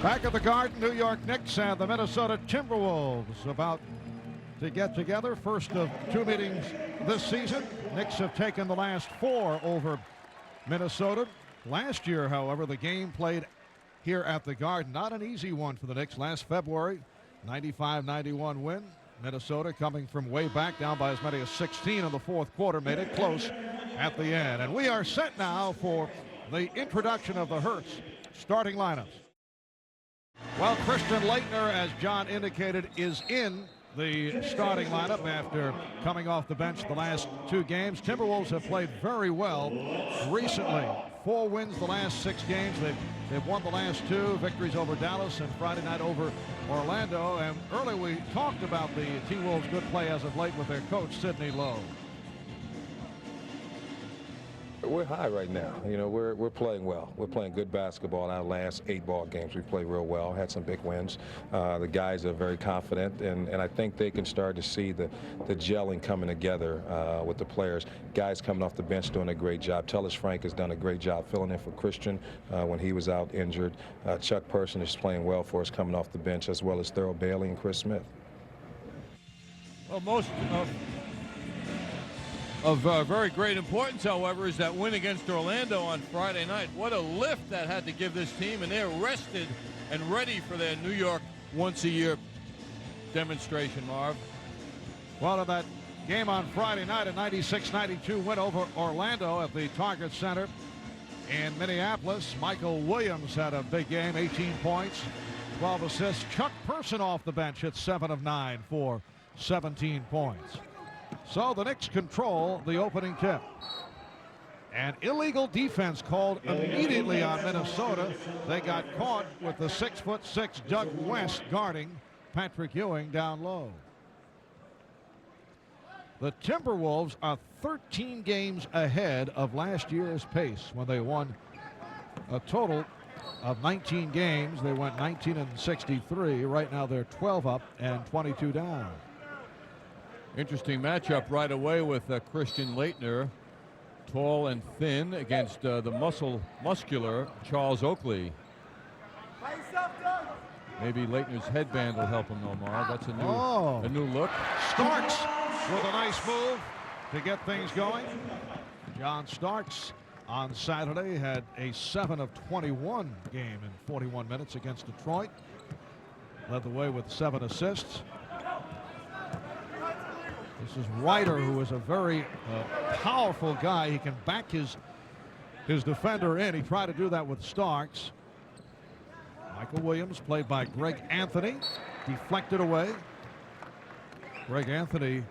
Back at the Garden, New York Knicks and the Minnesota Timberwolves about to get together. First of two meetings this season. Knicks have taken the last four over Minnesota. Last year, however, the game played here at the Garden. Not an easy one for the Knicks. Last February, 95-91 win. Minnesota, coming from way back, down by as many as 16 in the fourth quarter, made it close at the end. And we are set now for the introduction of the Hertz starting lineups. Well, Christian Laettner, as John indicated, is in the starting lineup after coming off the bench the last two games. Timberwolves have played very well recently. 4 wins the last 6 games. They've won the last 2 victories over Dallas and Friday night over Orlando. And earlier we talked about the T-Wolves' good play as of late with their coach, Sidney Lowe. We're high right now. You know, we're playing well. We're playing good basketball. In our last 8 ball games, we played real well. Had some big wins. The guys are very confident, and I think they can start to see the gelling coming together with the players. Guys coming off the bench doing a great job. Tellus Frank has done a great job filling in for Christian when he was out injured. Chuck Person is playing well for us coming off the bench, as well as Thurl Bailey and Chris Smith. Well, most of very great importance, however, is that win against Orlando on Friday night. What a lift that had to give this team, and they're rested and ready for their New York once-a-year demonstration, Marv. Well, in that game on Friday night, a 96-92 win over Orlando at the Target Center in Minneapolis, Michael Williams had a big game, 18 points, 12 assists. Chuck Person off the bench hit 7 of 9 for 17 points. So the Knicks control the opening tip. An illegal defense called immediately on Minnesota. They got caught with the 6'6" Doug West guarding Patrick Ewing down low. The Timberwolves are 13 games ahead of last year's pace when they won a total of 19 games. They went 19-63. Right now they're 12 up and 22 down. Interesting matchup right away with Christian Laettner, tall and thin, against the muscular Charles Oakley. Maybe Laettner's headband will help him, Omar. That's a new look. Starks with a nice move to get things going. John Starks on Saturday had a 7 of 21 game in 41 minutes against Detroit. Led the way with 7 assists. This is Rider, who is a very powerful guy. He can back his defender in. He tried to do that with Starks. Michael Williams, played by Greg Anthony, deflected away. Greg Anthony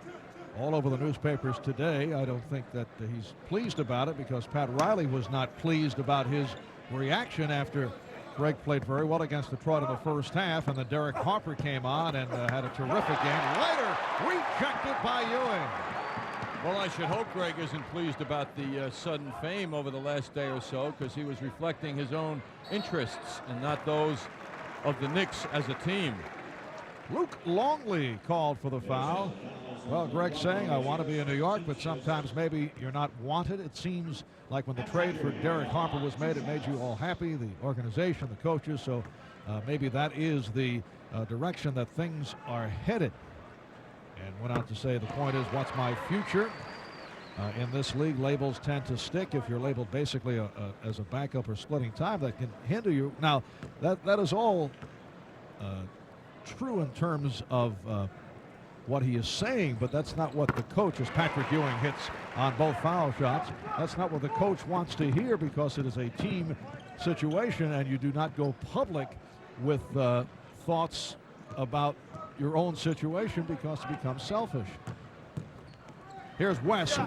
all over the newspapers today. I don't think that he's pleased about it, because Pat Riley was not pleased about his reaction after Greg played very well against Detroit in the first half, and then Derek Harper came on and had a terrific game. Rider rejected by Ewing. Well, I should hope Greg isn't pleased about the sudden fame over the last day or so, because he was reflecting his own interests and not those of the Knicks as a team. Luke Longley called for the foul. Well, Greg saying, I want to be in New York, but sometimes maybe you're not wanted. It seems like when the trade for Derek Harper was made, it made you all happy, the organization, the coaches. So maybe that is the direction that things are headed. And went on to say, the point is, what's my future? In this league, labels tend to stick. If you're labeled basically as a backup or splitting time, that can hinder you. Now, that is all true in terms of what he is saying, but that's not what the coach, as Patrick Ewing hits on both foul shots, that's not what the coach wants to hear, because it is a team situation and you do not go public with thoughts about your own situation, because it becomes selfish. Here's West,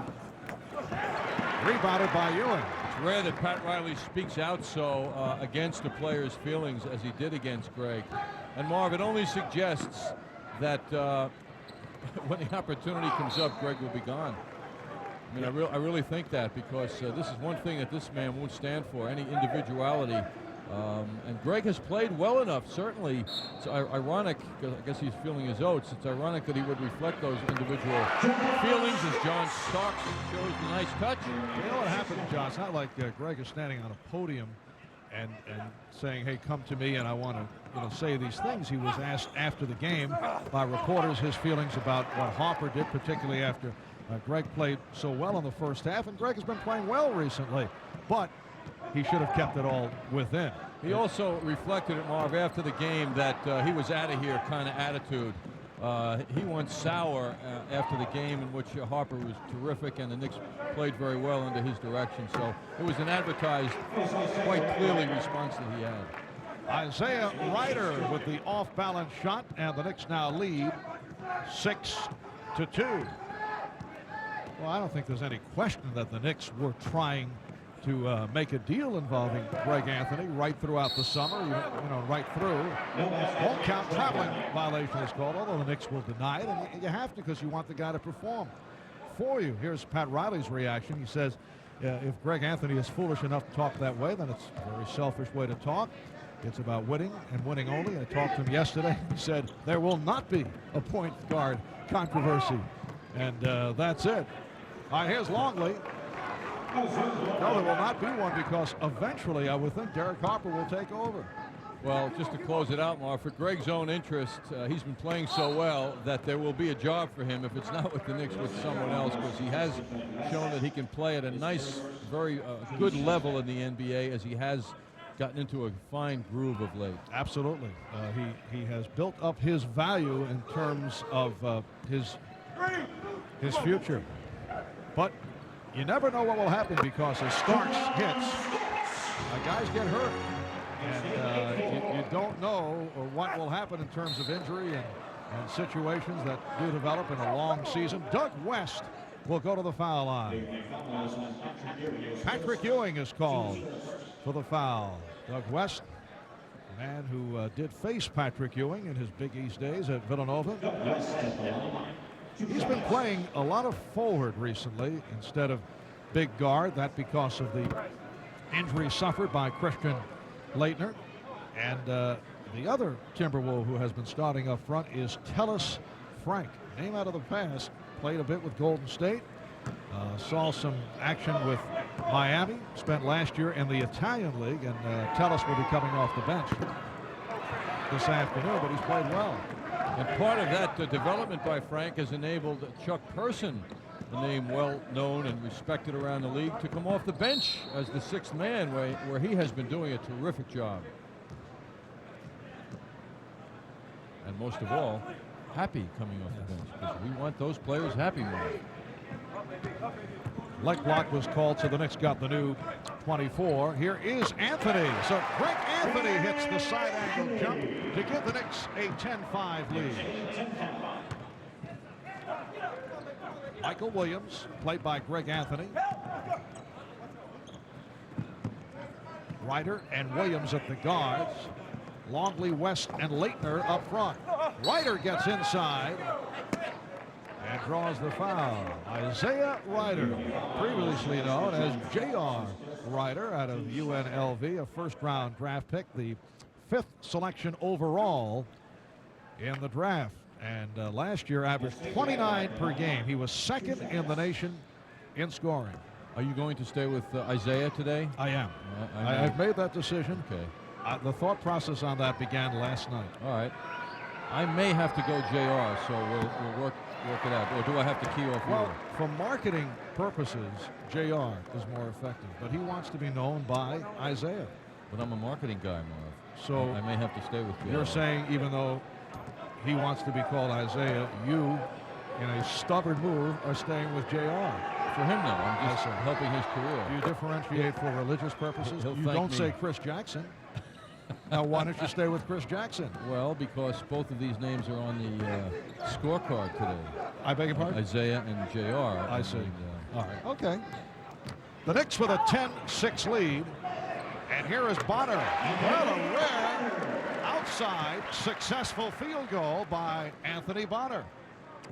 rebounded by Ewing. It's rare that Pat Riley speaks out so against the player's feelings as he did against Greg. And Marv, it only suggests that when the opportunity comes up, Greg will be gone. I mean, I really think that, because this is one thing that this man won't stand for, any individuality. And Greg has played well enough, certainly. It's ironic, because I guess he's feeling his oats. It's ironic that he would reflect those individual feelings as John Starks shows the nice touch. You know what happened, John? It's not like Greg is standing on a podium and saying, hey, come to me and I want to say these things. He was asked after the game by reporters his feelings about what Harper did, particularly after Greg played so well in the first half, and Greg has been playing well recently, but he should have kept it all within. He also reflected it, Marv, after the game that he was out of here kind of attitude. He went sour after the game, in which Harper was terrific and the Knicks played very well under his direction. So it was an advertised, quite clearly response that he had. Isiah Rider with the off-balance shot, and the Knicks now lead 6-2. Well, I don't think there's any question that the Knicks were trying to make a deal involving Greg Anthony right throughout the summer, you know, right through. Won't count traveling violation is called, although the Knicks will deny it, and you have to because you want the guy to perform for you. Here's Pat Riley's reaction. He says, if Greg Anthony is foolish enough to talk that way, then it's a very selfish way to talk. It's about winning and winning only. I talked to him yesterday. He said there will not be a point guard controversy, and that's it. Here's Longley. No, there will not be one because eventually I would think Derek Harper will take over. Well, just to close it out, Mark, for Greg's own interest, he's been playing so well that there will be a job for him, if it's not with the Knicks, with someone else, because he has shown that he can play at a nice, very good level in the NBA, as he has gotten into a fine groove of late. Absolutely. He has built up his value in terms of his future. But you never know what will happen because as Starks hits, guys get hurt. And you don't know what will happen in terms of injury and situations that do develop in a long season. Doug West will go to the foul line. Patrick Ewing is called for the foul. Doug West, a man who did face Patrick Ewing in his Big East days at Villanova. He's been playing a lot of forward recently instead of big guard. That because of the injury suffered by Christian Laettner. And the other Timberwolf who has been starting up front is Tellis Frank. Name out of the past. Played a bit with Golden State. Saw some action with Miami. Spent last year in the Italian League. And Tellis will be coming off the bench this afternoon, but he's played well. And part of that development by Frank has enabled Chuck Person, a name well known and respected around the league, to come off the bench as the sixth man, where he has been doing a terrific job. And most of all, happy coming off the bench, because we want those players happy more. Leg block was called, so the Knicks got the new 24. Here is Anthony. So Greg Anthony hits the side angle jump to give the Knicks a 10-5 lead. Michael Williams, played by Greg Anthony. Rider and Williams at the guards. Longley, West, and Laettner up front. Rider gets inside and draws the foul. Isiah Rider, previously known as J.R. Rider, out of UNLV, a first-round draft pick, the 5th selection overall in the draft. And last year averaged 29 per game. He was second in the nation in scoring. Are you going to stay with Isiah today? I am. I've made that decision. Okay. The thought process on that began last night. All right. I may have to go JR, so we'll work it out. Or do I have to key off? Well, for marketing purposes, JR is more effective, but he wants to be known by Isiah. But I'm a marketing guy, Marv. So I may have to stay with JR. You're saying even though he wants to be called Isiah, you, in a stubborn move, are staying with JR. For him, no. I'm just helping his career. Do you differentiate for religious purposes? He'll You thank don't me. say Chris Jackson. Now, why don't you stay with Chris Jackson? Well, because both of these names are on the scorecard today. I beg your pardon? Isiah and JR. I see. All right. Okay. The Knicks with a 10-6 lead. And here is Bonner. Well, a rare outside successful field goal by Anthony Bonner.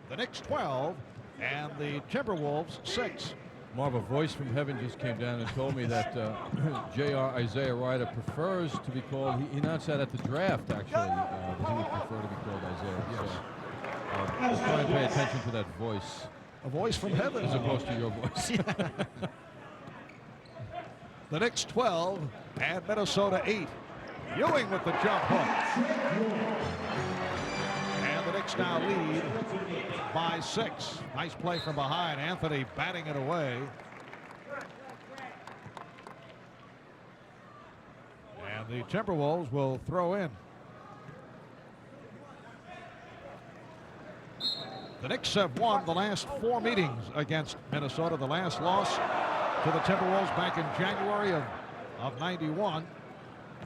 The Knicks 12 and the Timberwolves 6. Marv, a voice from heaven just came down and told me that J.R. Isiah Rider prefers to be called, he announced that at the draft, actually, that he would prefer to be called Isiah. Yes. So, just try and pay attention to that voice. A voice from heaven. As opposed to your voice. The Knicks 12 and Minnesota 8. Ewing with the jump hook. And the Knicks now lead by 6. Nice play from behind. Anthony batting it away. And the Timberwolves will throw in. The Knicks have won the last 4 meetings against Minnesota. The last loss to the Timberwolves back in January of 91.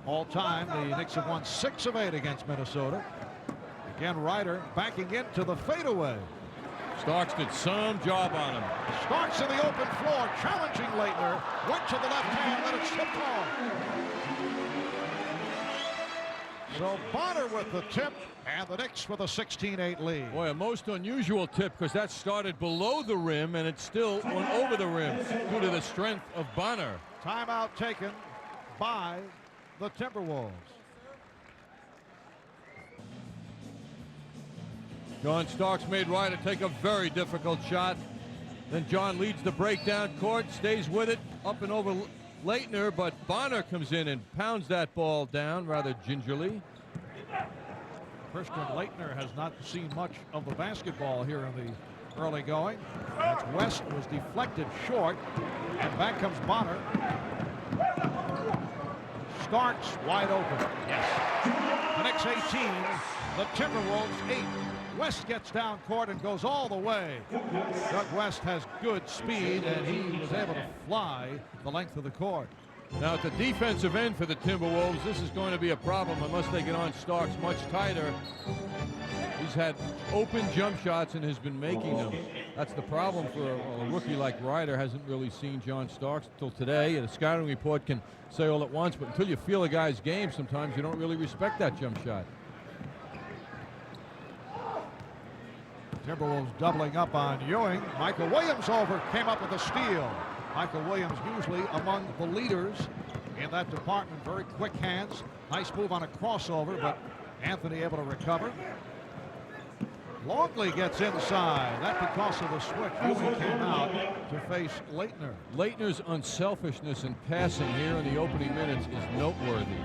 All time, the Knicks have won 6 of 8 against Minnesota. Again, Rider backing into the fadeaway. Starks did some job on him. Starks in the open floor, challenging Leitner. Went to the left hand, then it slipped on. So Bonner with the tip, and the Knicks with a 16-8 lead. Boy, a most unusual tip, because that started below the rim and it still went over the rim due to the strength of Bonner. Timeout taken by the Timberwolves. John Starks made Rider take a very difficult shot. Then John leads the breakdown court, stays with it, up and over Leitner, but Bonner comes in and pounds that ball down rather gingerly. Christian Leitner has not seen much of the basketball here in the early going. That's West was deflected short, and back comes Bonner. Starks wide open. Yes. The Knicks 18, the Timberwolves 8. West gets down court and goes all the way. Doug West has good speed, and he was able to fly the length of the court. Now at the defensive end for the Timberwolves, this is going to be a problem unless they get on Starks much tighter. He's had open jump shots and has been making them. That's the problem for a rookie like Rider. Hasn't really seen John Starks until today. And a scouting report can say all at once, but until you feel a guy's game, sometimes you don't really respect that jump shot. Timberwolves doubling up on Ewing. Michael Williams came up with a steal. Michael Williams usually among the leaders in that department. Very quick hands. Nice move on a crossover, but Anthony able to recover. Longley gets inside. That because of the switch. Ewing came out to face Leitner. Leitner's unselfishness in passing here in the opening minutes is noteworthy.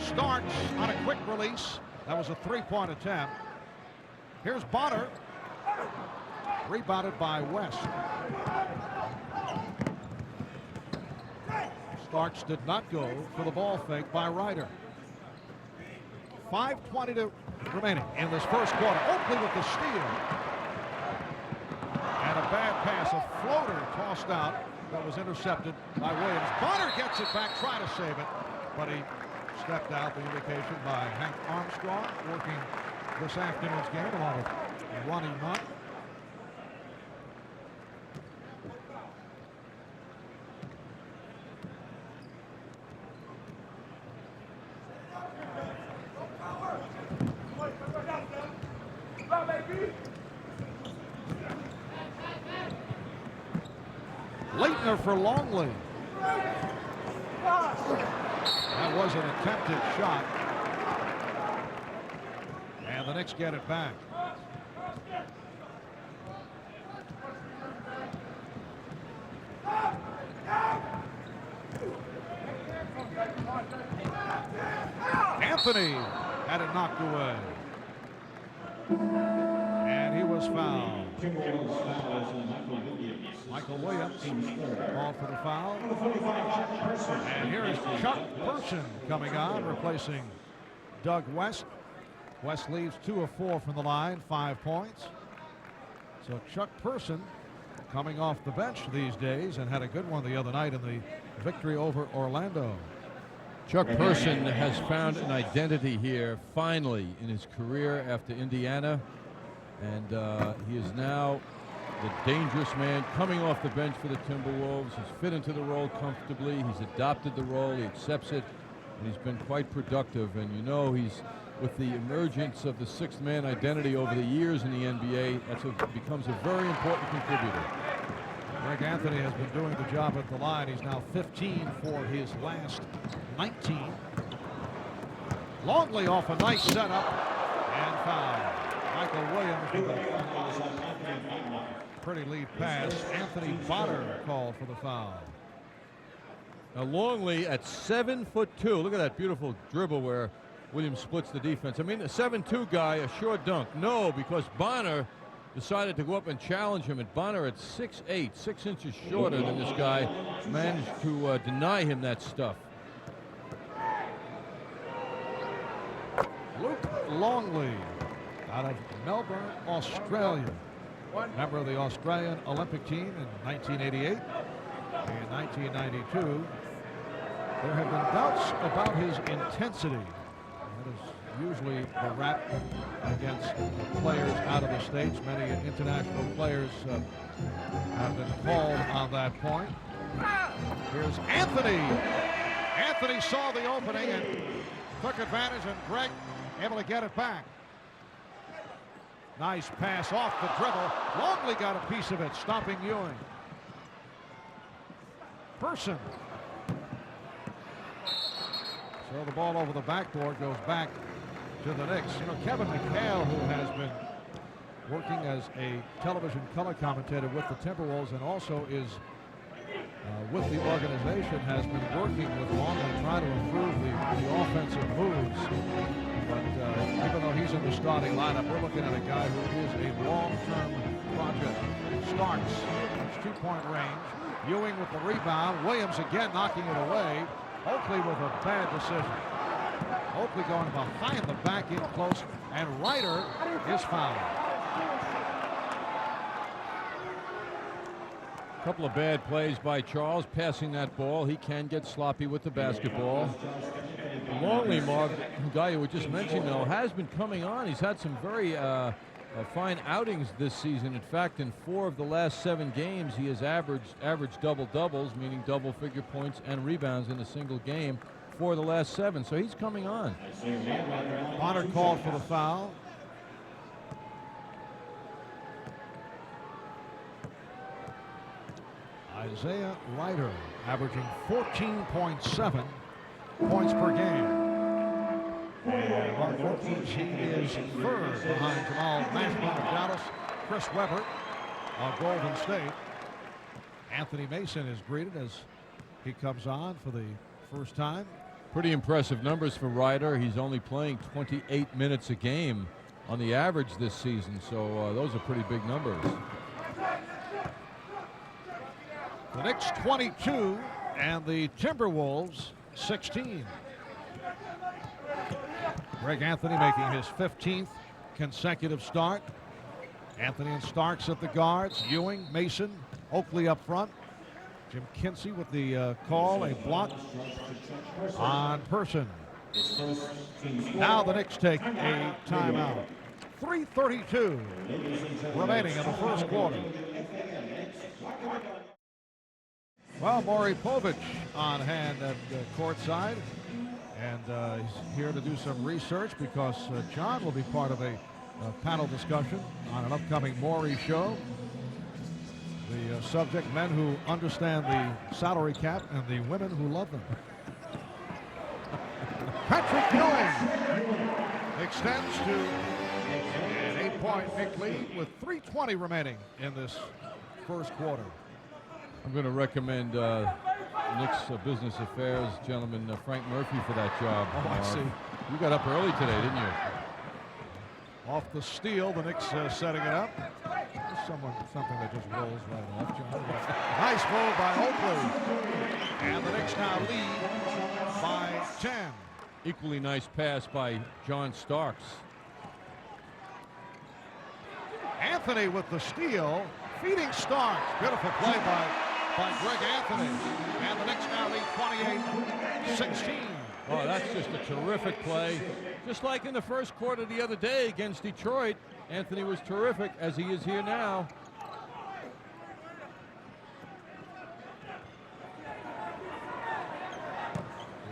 Starks on a quick release. That was a 3-point attempt. Here's Bonner. Rebounded by West. Starks did not go for the ball fake by Rider. 5:20 remaining in this first quarter. Oakley with the steal. And a bad pass, a floater tossed out that was intercepted by Williams. Bonner gets it back, trying to save it, but he stepped out. The indication by Hank Armstrong, working this afternoon's game along with Ronnie Mott. Leitner for Longley. That was an attempted shot. And the Knicks get it back. Anthony had it knocked away. And he was fouled. Michael Williams called for the foul. And here is Chuck Person coming on, replacing Doug West. West leaves 2 of 4 from the line, 5 points. So Chuck Person coming off the bench these days and had a good one the other night in the victory over Orlando. Chuck Person has found an identity here finally in his career after Indiana, and he is now the dangerous man coming off the bench for the Timberwolves. He's fit into the role comfortably. He's adopted the role. He accepts it, and he's been quite productive. And you know, he's with the emergence of the sixth man identity over the years in the NBA, becomes a very important contributor. Greg Anthony has been doing the job at the line. He's now 15 for his last 19. Longley off a nice setup and foul. Michael Williams with a pretty lead pass. Anthony Bonner called for the foul. Now Longley at 7'2". Look at that beautiful dribble where Williams splits the defense. I mean, a 7'2" guy, a short dunk. No, because Bonner decided to go up and challenge him. And Bonner at 6'8", 6 inches shorter than this guy, managed to deny him that stuff. Luke Longley out of Melbourne, Australia. Member of the Australian Olympic team in 1988. In 1992, there have been doubts about his intensity. That is usually the rap against players out of the States. Many international players have been called on that point. Here's Anthony. Anthony saw the opening and took advantage, and Greg able to get it back. Nice pass off the dribble. Longley got a piece of it, stopping Ewing. Person. So the ball over the backboard goes back to the Knicks. You know, Kevin McHale, who has been working as a television color commentator with the Timberwolves and also is with the organization, has been working with Longley trying to improve the offensive moves. But even though he's in the starting lineup, we're looking at a guy who is a long-term project. Starks, that's two-point range. Ewing with the rebound. Williams again knocking it away. Oakley with a bad decision. Oakley going behind the back in close, and Rider is fouled. A couple of bad plays by Charles passing that ball. He can get sloppy with the basketball. Longley, Marv, the guy you were just mentioning, though, has been coming on. He's had some very fine outings this season. In fact, in 4 of the last 7 games, he has averaged double-doubles, meaning double-figure points and rebounds in a single game for the last 7. So he's coming on. Bonner called for the foul. Isiah Rider averaging 14.7 points per game. And on rookies, he is third behind Jamal Mashburn of Dallas, Chris Webber of Golden State. Anthony Mason is greeted as he comes on for the first time. Pretty impressive numbers for Rider. He's only playing 28 minutes a game on the average this season, so those are pretty big numbers. The Knicks 22 and the Timberwolves 16. Greg Anthony making his 15th consecutive start. Anthony and Starks at the guards. Ewing, Mason, Oakley up front. Jim Kinsey with the call, a block on Person. Now the Knicks take a timeout. 3:32 remaining in the first quarter. Well, Maury Povich on hand at courtside, and he's here to do some research because John will be part of a panel discussion on an upcoming Maury show. The subject, men who understand the salary cap and the women who love them. Patrick Ewing extends to an 8-point Knick lead with 3:20 remaining in this first quarter. I'm going to recommend Knicks Business Affairs gentleman Frank Murphy for that job. Oh, I see. You got up early today, didn't you? Off the steal, the Knicks setting it up. Something that just rolls right off, John. Nice move by Oakley. And the Knicks now lead by 10. Equally nice pass by John Starks. Anthony with the steal, feeding Starks. Beautiful play by Greg Anthony. And the Knicks now lead 28-16. Oh, that's just a terrific play. Just like in the first quarter the other day against Detroit, Anthony was terrific, as he is here now.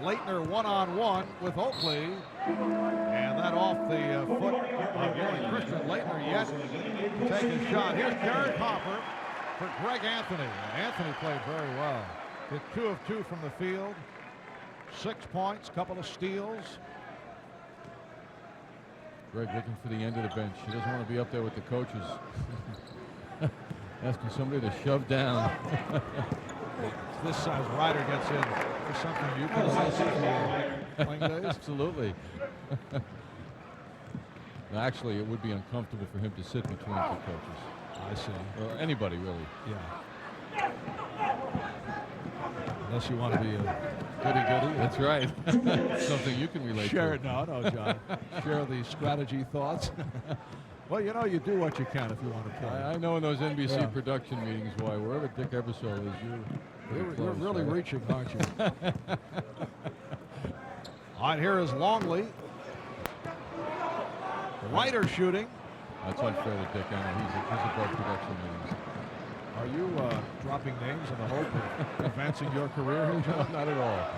Leitner one-on-one with Oakley. And that off the foot of Ewing. Christian Leitner yet to take his shot. Here's Derek Hopper for Greg Anthony. And Anthony played very well. Hit 2 of 2 from the field. 6 points, couple of steals. Greg looking for the end of the bench. He doesn't want to be up there with the coaches. Asking somebody to shove down. This size Rider gets in for something you can see playing days? Absolutely. Actually, it would be uncomfortable for him to sit between two coaches. I see. Or anybody, really. Yeah. Unless you want to be a goody-goody. That's right. Something you can relate Share to. No, John. Share the strategy thoughts. Well, you know, you do what you can if you want to play. I know in those NBC production meetings why wherever Dick Ebersol is, you're really reaching, aren't you? All right, here is Longley. Rider shooting. That's unfair to Dick. I know he's above production meetings. Are you dropping names in the hope of advancing your career here, John? Not at all.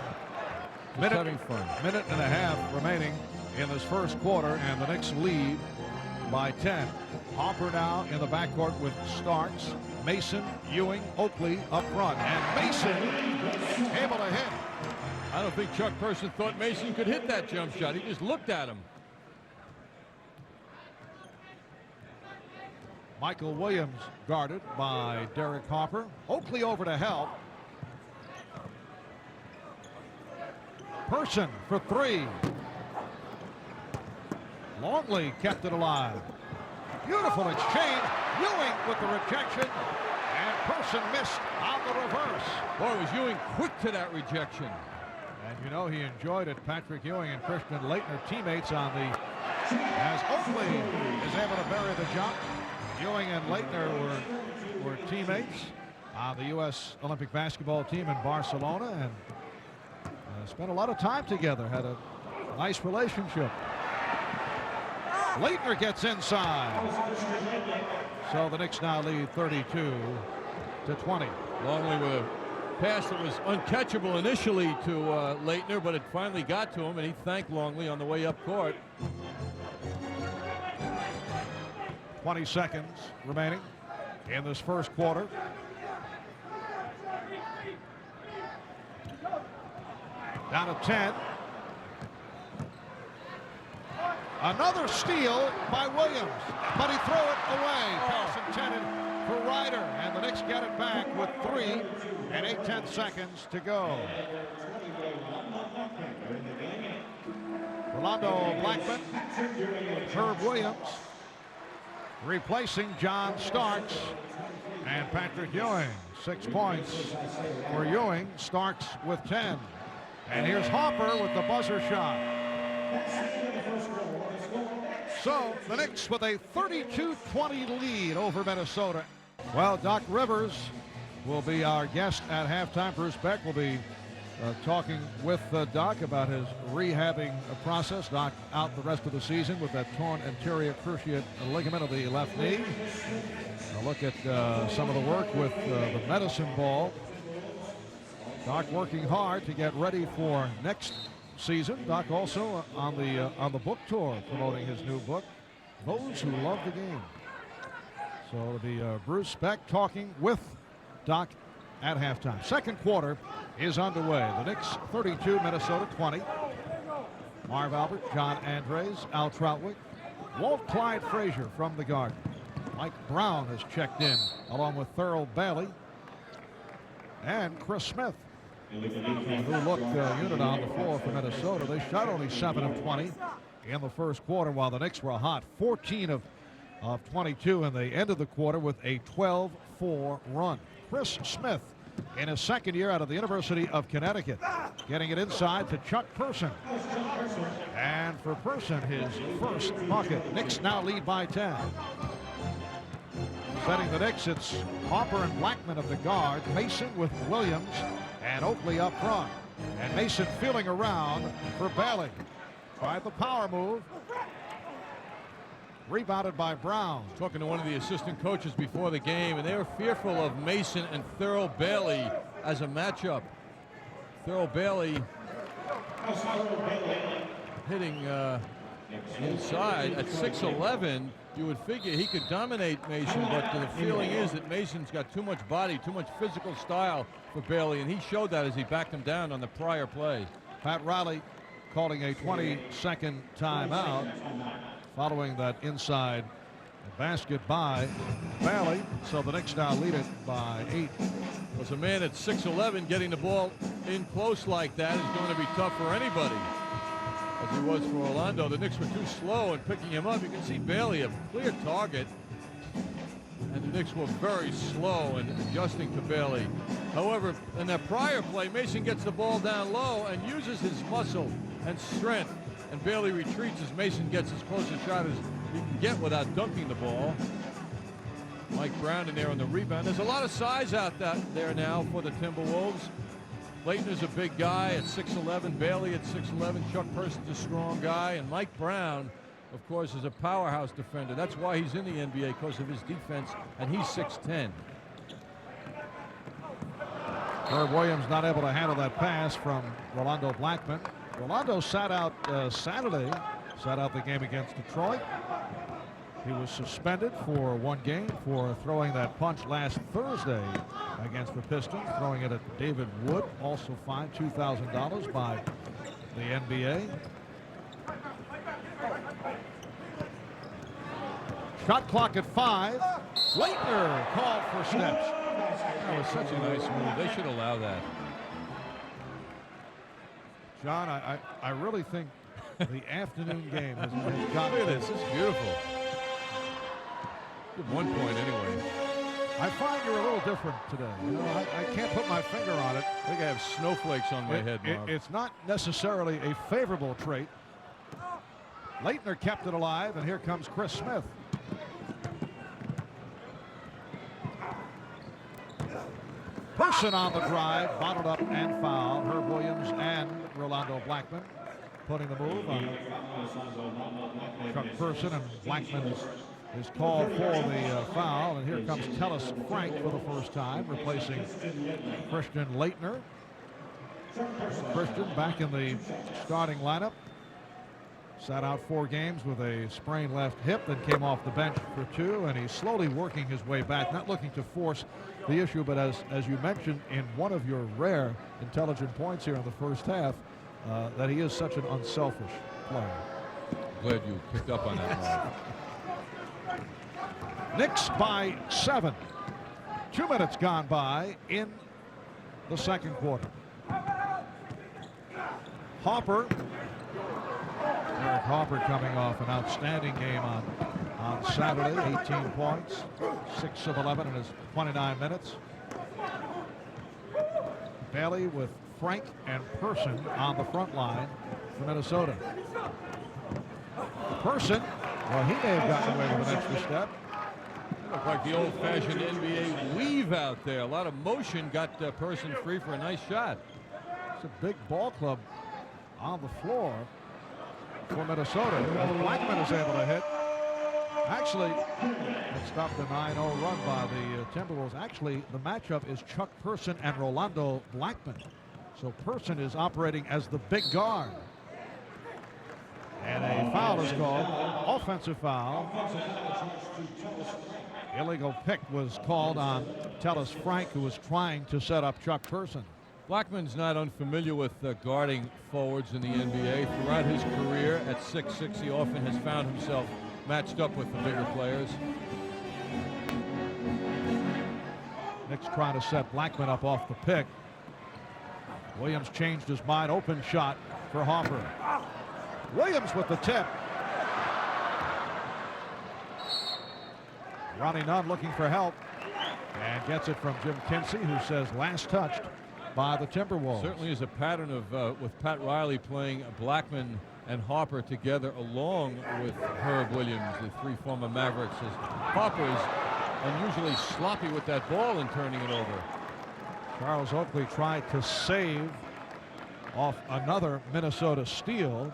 Just having fun. Minute and a half remaining in this first quarter, and the Knicks lead by 10. Hopper now in the backcourt with Starks, Mason, Ewing, Oakley up front, and Mason able to hit. I don't think Chuck Person thought Mason could hit that jump shot. He just looked at him. Michael Williams guarded by Derek Hopper. Oakley over to help. Person for three. Longley kept it alive. Beautiful exchange. Ewing with the rejection. And Person missed on the reverse. Boy, was Ewing quick to that rejection. And you know he enjoyed it. Patrick Ewing and Christian Laettner teammates on the... As Oakley is able to bury the jump. Ewing and Laettner were teammates on the U.S. Olympic basketball team in Barcelona and spent a lot of time together. Had a nice relationship. Laettner gets inside. So the Knicks now lead 32-20. Longley with a pass that was uncatchable initially to Laettner, but it finally got to him, and he thanked Longley on the way up court. 20 seconds remaining in this first quarter. Down to 10. Another steal by Williams, but he threw it away. Pass intended for Rider, and the Knicks get it back with 3 and 8/10 seconds to go. Rolando Blackman, Herb Williams, replacing John Starks and Patrick Ewing. 6 points for Ewing. Starks with 10. And here's Hopper with the buzzer shot. So the Knicks with a 32-20 lead over Minnesota. Well, Doc Rivers will be our guest at halftime. Bruce Beck will be talking with Doc about his rehabbing process. Doc out the rest of the season with that torn anterior cruciate ligament of the left knee. A look at some of the work with the medicine ball. Doc working hard to get ready for next season. Doc also on the book tour promoting his new book, Those Who Love the Game. So it'll be Bruce Beck talking with Doc at halftime. Second quarter is underway. The Knicks 32, Minnesota 20. Marv Albert, John Andres, Al Troutwig, Walt Clyde Frazier from the Garden. Mike Brown has checked in along with Thurl Bailey and Chris Smith. Who looked unit on the floor for Minnesota. They shot only 7 of 20 in the first quarter, while the Knicks were hot. 14 of 22, and they ended the quarter with a 12-4 run. Chris Smith in his second year out of the University of Connecticut, getting it inside to Chuck Person. And for Person, his first bucket. Knicks now lead by 10. Setting the Knicks, it's Hopper and Blackman of the guard, Mason with Williams, and Oakley up front. And Mason feeling around for Bailey. Tried the power move. Rebounded by Brown. Talking to one of the assistant coaches before the game, and they were fearful of Mason and Thurl Bailey as a matchup. Thurl Bailey hitting inside at 6'11". You would figure he could dominate Mason, but the feeling is that Mason's got too much body, too much physical style for Bailey, and he showed that as he backed him down on the prior play. Pat Riley calling a 20-second timeout following that inside A basket by Bailey, so the Knicks now lead it by 8. Was a man at 6'11", getting the ball in close like that is going to be tough for anybody. As he was for Orlando, the Knicks were too slow in picking him up. You can see Bailey a clear target, and the Knicks were very slow in adjusting to Bailey. However, in that prior play, Mason gets the ball down low and uses his muscle and strength, and Bailey retreats as Mason gets as close a shot as he can get without dunking the ball. Mike Brown in there on the rebound. There's a lot of size out there now for the Timberwolves. Leitner's a big guy at 6'11", Bailey at 6'11", Chuck Person's a strong guy, and Mike Brown, of course, is a powerhouse defender. That's why he's in the NBA, because of his defense, and he's 6'10". Herb Williams not able to handle that pass from Rolando Blackman. Rolando sat out Saturday, sat out the game against Detroit. He was suspended for 1 game for throwing that punch last Thursday against the Pistons, throwing it at David Wood, also fined $2,000 by the NBA. Shot clock at 5. Leitner called for steps. That was such a nice move. They should allow that. John, I really think the afternoon game has got. Look at this. This is beautiful. Good 1 point anyway. I find you're a little different today. You know, I can't put my finger on it. I think I have snowflakes on my head, Marv. It's not necessarily a favorable trait. Leitner kept it alive, and here comes Chris Smith. Person on the drive, bottled up and fouled. Herb Williams and Rolando Blackman putting the move on Chuck Person, and Blackman is called for the foul. And here comes Tellis Frank for the first time, replacing Christian Leitner. Christian back in the starting lineup. Sat out 4 games with a sprained left hip, then came off the bench for 2, and he's slowly working his way back, not looking to force the issue, but as you mentioned in one of your rare intelligent points here in the first half, that he is such an unselfish player. Glad you picked up on that, Marv. Knicks by 7. 2 minutes gone by in the second quarter. Harper. Eric Harper coming off an outstanding game on Saturday. 18 points, 6 of 11 in his 29 minutes. Bailey with Frank and Person on the front line for Minnesota. Person, well, he may have gotten away with an extra step. Looked like the old-fashioned NBA weave out there. A lot of motion got Person free for a nice shot. It's a big ball club on the floor for Minnesota. Blackman is able to hit. Actually, it stopped the 9-0 run by the Timberwolves. Actually, the matchup is Chuck Person and Rolando Blackman. So Person is operating as the big guard. And a foul is called, offensive foul. Illegal pick was called on Tellis Frank, who was trying to set up Chuck Person. Blackman's not unfamiliar with guarding forwards in the NBA. Throughout his career at 6'6", he often has found himself matched up with the bigger players. Knicks trying to set Blackman up off the pick. Williams changed his mind. Open shot for Harper. Williams with the tip. Ronnie Nunn looking for help and gets it from Jim Kinsey, who says last touched by the Timberwolves. Certainly is a pattern of with Pat Riley playing Blackman and Harper together along with Herb Williams, the 3 former Mavericks. As Harper is unusually sloppy with that ball and turning it over. Charles Oakley tried to save off another Minnesota steal.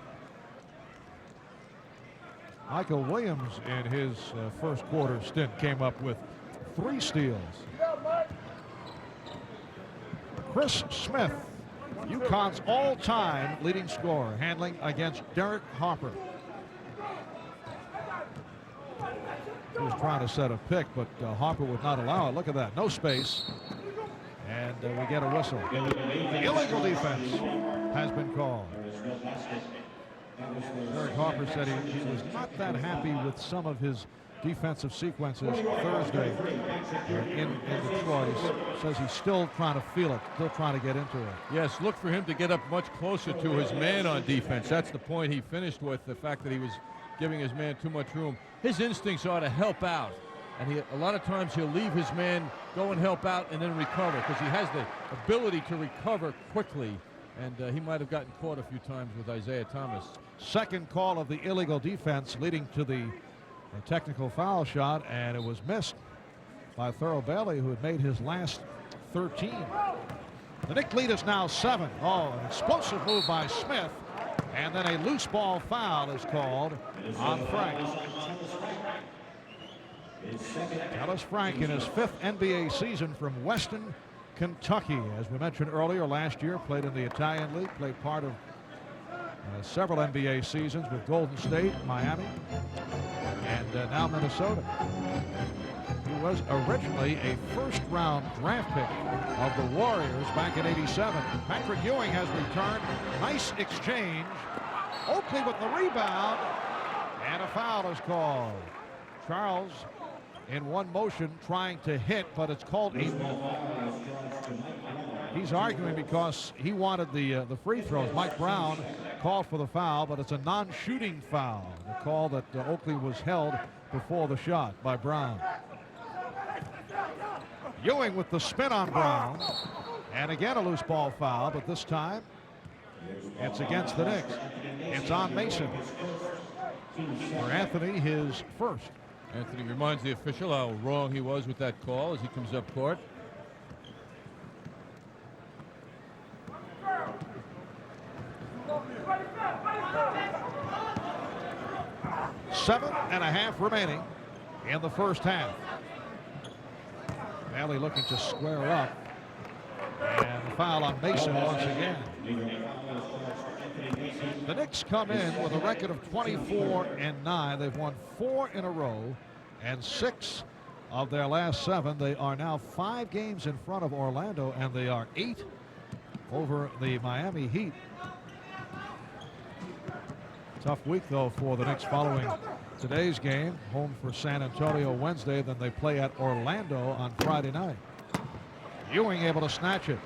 Michael Williams in his first quarter stint came up with 3 steals. Chris Smith, UConn's all-time leading scorer, handling against Derek Harper. He was trying to set a pick, but Harper would not allow it. Look at that, no space. And we get a whistle. Illegal defense has been called. Eric Harper said he was not that happy with some of his defensive sequences Thursday in Detroit. He says he's still trying to feel it, still trying to get into it. Yes, look for him to get up much closer to his man on defense. That's the point he finished with, the fact that he was giving his man too much room. His instincts are to help out, and a lot of times he'll leave his man, go and help out, and then recover, because he has the ability to recover quickly, and he might have gotten caught a few times with Isiah Thomas. Second call of the illegal defense leading to the technical foul shot, and it was missed by Thurl Bailey, who had made his last 13. The Knicks lead is now 7. Oh, an explosive move by Smith, and then a loose ball foul is called on Frank. Dallas Frank in his 5th NBA season from Weston, Kentucky. As we mentioned earlier, last year played in the Italian League, played part of several NBA seasons with Golden State, Miami, and now Minnesota. He was originally a first-round draft pick of the Warriors back in '87. Patrick Ewing has returned. Nice exchange. Oakley with the rebound, and a foul is called. Charles in one motion trying to hit, but it's called a... He's arguing because he wanted the free throws. Mike Brown called for the foul, but it's a non-shooting foul. The call that Oakley was held before the shot by Brown. Ewing with the spin on Brown, and again a loose ball foul, but this time it's against the Knicks. It's on Mason. For Anthony, his first. Anthony reminds the official how wrong he was with that call as he comes up court. Seven and a half remaining in the first half. Bailey looking to square up, and foul on Mason once again. The Knicks come in with a record of 24-9. They've won 4 in a row, and 6 of their last 7. They are now 5 games in front of Orlando, and they are 8 over the Miami Heat. Tough week, though, for the Knicks following today's game. Home for San Antonio Wednesday, then they play at Orlando on Friday night. Ewing able to snatch it.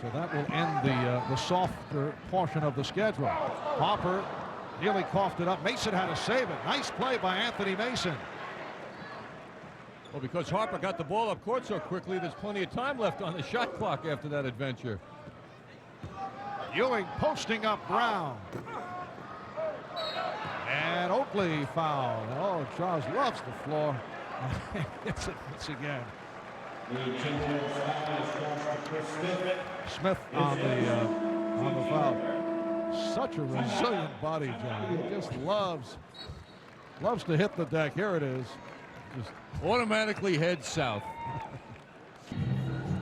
So that will end the softer portion of the schedule. Harper nearly coughed it up. Mason had to save it. Nice play by Anthony Mason. Well, because Harper got the ball up court so quickly, there's plenty of time left on the shot clock after that adventure. Ewing posting up Brown. And Oakley fouled. Oh, Charles loves the floor. Hits it once again. Smith on the foul. Such a resilient body, John. He just loves to hit the deck. Here it is. Just automatically heads south.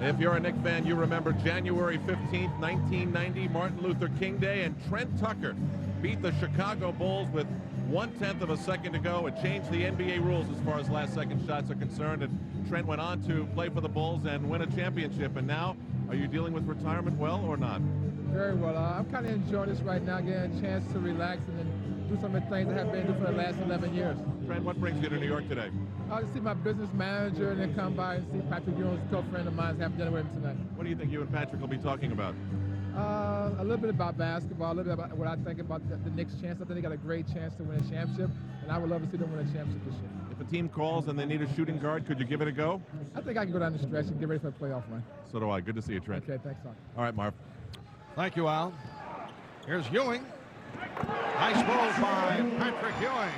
If you're a Knicks fan, you remember January 15th, 1990, Martin Luther King Day, and Trent Tucker beat the Chicago Bulls with 1/10 of a second to go. It changed the NBA rules as far as last-second shots are concerned, and Trent went on to play for the Bulls and win a championship. And now, are you dealing with retirement well or not? Very well. I'm kind of enjoying this right now, getting a chance to relax and then do some of the things I have been doing for the last 11 years. Trent, what brings you to New York today? I'll see my business manager and then come by and see Patrick Ewing, a good friend of mine, have dinner with him tonight. What do you think you and Patrick will be talking about? A little bit about basketball, a little bit about what I think about the Knicks' chance. I think they got a great chance to win a championship, and I would love to see them win a championship this year. If a team calls and they need a shooting guard, could you give it a go? I think I can go down the stretch and get ready for a playoff run. So do I. Good to see you, Trent. Okay, thanks, Doc. All right, Marv. Thank you, Al. Here's Ewing. Nice move by Patrick Ewing.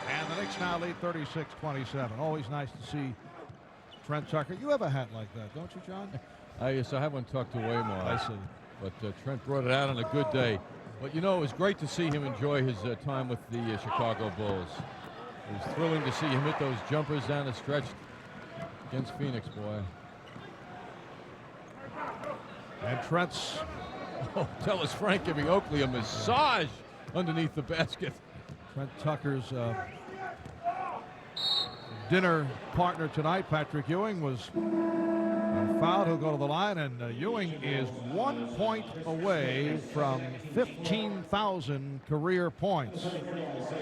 And the Knicks now lead 36-27. Always nice to see Trent Tucker. You have a hat like that, don't you, John? Yes, I have one tucked away, Mark. I see. But Trent brought it out on a good day. But, you know, it was great to see him enjoy his time with the Chicago Bulls. It was thrilling to see him hit those jumpers down the stretch against Phoenix, boy. And Trent's... Oh, tell us Frank giving Oakley a massage underneath the basket. Trent Tucker's dinner partner tonight, Patrick Ewing, was fouled. He'll go to the line, and Ewing is 1 point away from 15,000 career points.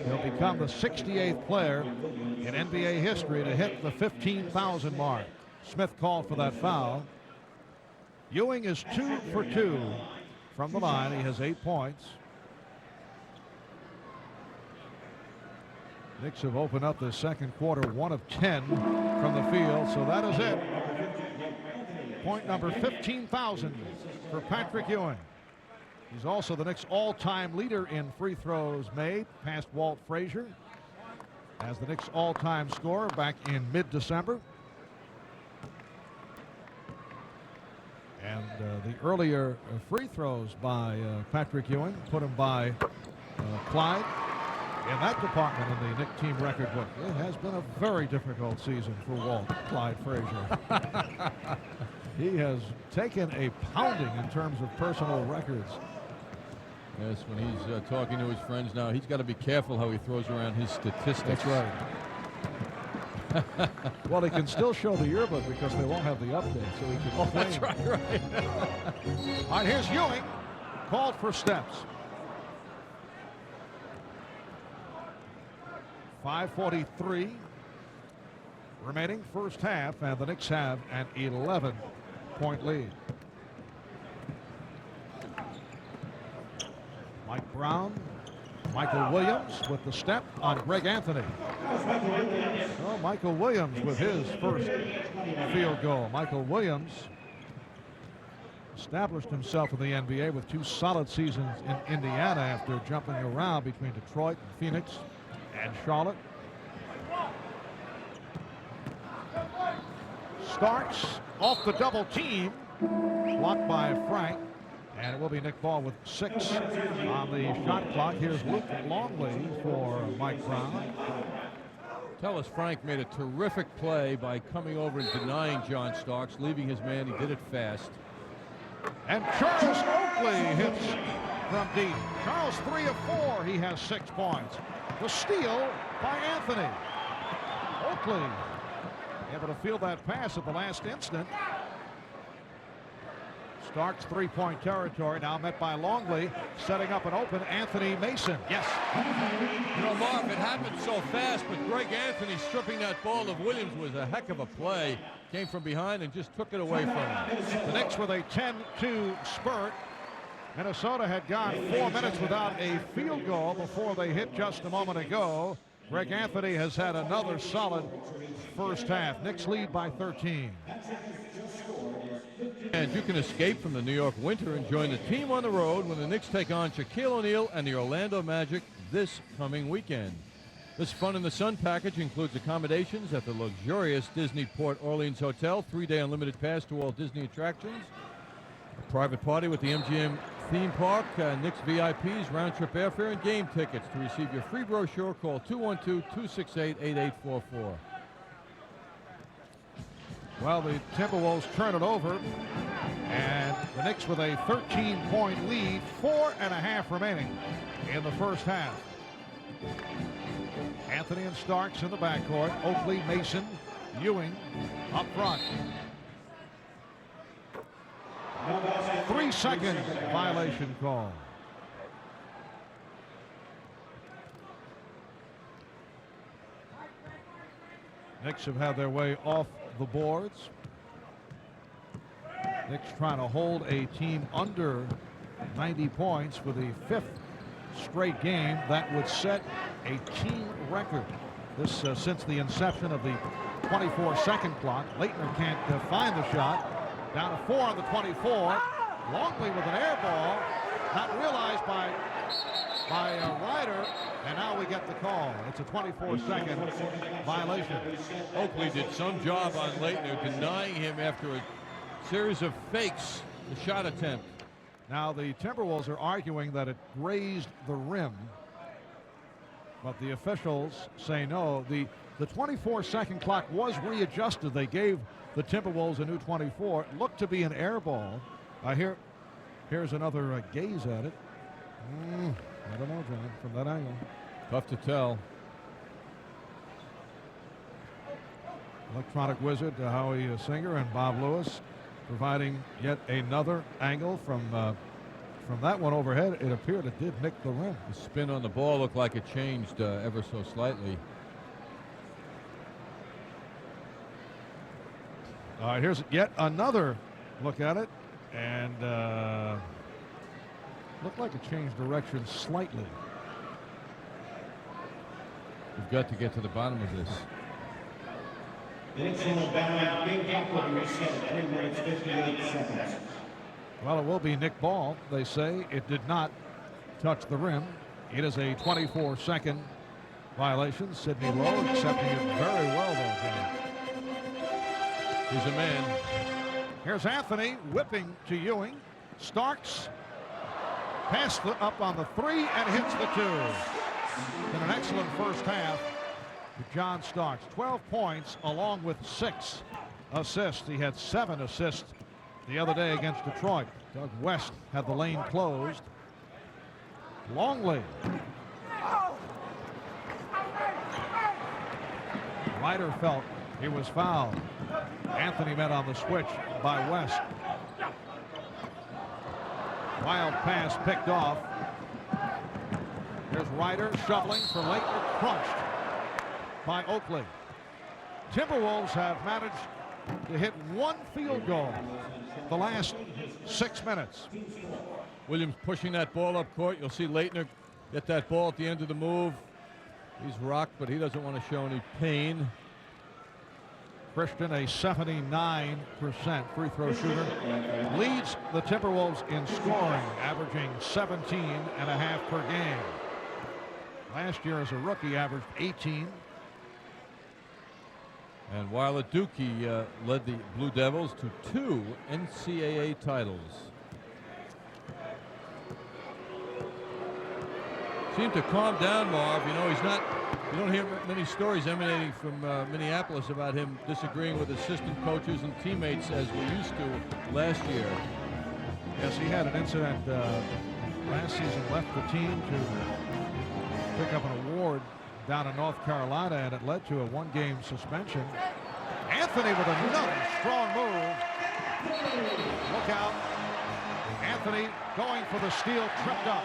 He'll become the 68th player in NBA history to hit the 15,000 mark. Smith called for that foul. Ewing is 2 for 2 from the line. He has 8 points. Knicks have opened up the second quarter 1 of 10 from the field, so that is it. Point number 15,000 for Patrick Ewing. He's also the Knicks' all-time leader in free throws made, past Walt Frazier, as the Knicks' all-time scorer back in mid-December. And the earlier free throws by Patrick Ewing put him by Clyde in that department in the Knick team record book. It has been a very difficult season for Walt Clyde Frazier. He has taken a pounding in terms of personal records. Yes, when he's talking to his friends now, he's got to be careful how he throws around his statistics. That's right. Well, he can still show the yearbook because they won't have the update, so he can. Oh, that's right. All right, here's Ewing, called for steps. 5:43 remaining first half, and the Knicks have an 11-point lead. Mike Brown, Michael Williams with the step on Greg Anthony. Oh, Michael Williams with his first field goal. Michael Williams established himself in the NBA with 2 solid seasons in Indiana after jumping around between Detroit and Phoenix and Charlotte. Starks off the double team, blocked by Frank, and it will be Nick Ball with 6 on the shot clock. Here's Luke Longley for Mike Brown. Tell us Frank made a terrific play by coming over and denying John Starks, leaving his man. He did it fast. And Charles Oakley hits from deep. Charles 3 of 4. He has 6 points. The steal by Anthony. Oakley able to field that pass at the last instant. Starks 3-point territory now met by Longley, setting up an open Anthony Mason. Yes. You know, Marv, it happened so fast, but Greg Anthony stripping that ball of Williams was a heck of a play. Came from behind and just took it away from him. The Knicks with a 10-2 spurt. Minnesota had gone 4 minutes without a field goal before they hit just a moment ago. Greg Anthony has had another solid first half. Knicks lead by 13. And you can escape from the New York winter and join the team on the road when the Knicks take on Shaquille O'Neal and the Orlando Magic this coming weekend. This Fun in the Sun package includes accommodations at the luxurious Disney Port Orleans Hotel, 3-day unlimited pass to all Disney attractions, a private party with the MGM theme park, Knicks VIPs, round-trip airfare, and game tickets. To receive your free brochure, call 212-268-8844. Well, the Timberwolves turn it over, and the Knicks with a 13-point lead, 4.5 remaining in the first half. Anthony and Starks in the backcourt. Oakley, Mason, Ewing up front. 3-second violation call. Knicks have had their way off the boards. Knicks trying to hold a team under 90 points for the 5th straight game. That would set a team record. This since the inception of the 24-second clock. Leitner can't find the shot. Down to 4 on the 24. Longley with an air ball. Not realized by Rider. And now we get the call. It's a 24-second violation. Oakley did some job on Leitner, denying him after a series of fakes the shot attempt. Now the Timberwolves are arguing that it grazed the rim, but the officials say no. The 24-second clock was readjusted. They gave the Timberwolves a new 24. It looked to be an air ball. Here's another gaze at it. I don't know, John, from that angle. Tough to tell. Electronic Wizard, Howie Singer, and Bob Lewis providing yet another angle from that one overhead. It appeared it did nick the rim. The spin on the ball looked like it changed ever so slightly. All right, here's yet another look at it, and looked like it changed direction slightly. We've got to get to the bottom of this. Well, it will be Nick Ball. They say it did not touch the rim. It is a 24-second violation. Sidney Lowe accepting it very well, though, James. He's a man. Here's Anthony whipping to Ewing. Starks passed up on the three and hits the two. In an excellent first half to John Starks. 12 points along with 6 assists. He had 7 assists the other day against Detroit. Doug West had the lane closed. Longley. Rider felt he was fouled. Anthony met on the switch by West. Wild pass picked off. Here's Rider shoveling for Leitner, crunched by Oakley. Timberwolves have managed to hit 1 field goal the last 6 minutes. Williams pushing that ball up court. You'll see Leitner get that ball at the end of the move. He's rocked, but he doesn't want to show any pain. Christian, a 79% free throw shooter, leads the Timberwolves in scoring, averaging 17.5 per game. Last year as a rookie averaged 18. And while at Duke, he led the Blue Devils to 2 NCAA titles. Seemed to calm down, Marv. You know, you don't hear many stories emanating from Minneapolis about him disagreeing with assistant coaches and teammates as we used to last year. Yes, he had an incident last season, left the team to pick up an award down in North Carolina, and it led to a 1-game suspension. Anthony with another strong move. Look out. Anthony going for the steal, tripped up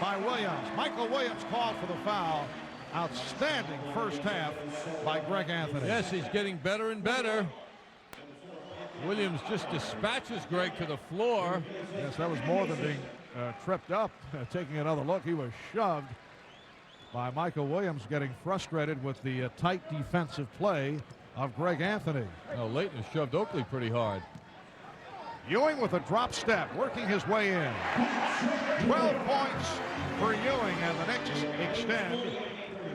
by Williams. Michael Williams called for the foul. Outstanding first half by Greg Anthony. Yes, he's getting better and better. Williams just dispatches Greg to the floor. Yes, that was more than being tripped up. Taking another look, he was shoved by Michael Williams, getting frustrated with the tight defensive play of Greg Anthony. No, Leitner shoved Oakley pretty hard. Ewing with a drop step, working his way in. 12 points for Ewing, and the Knicks extend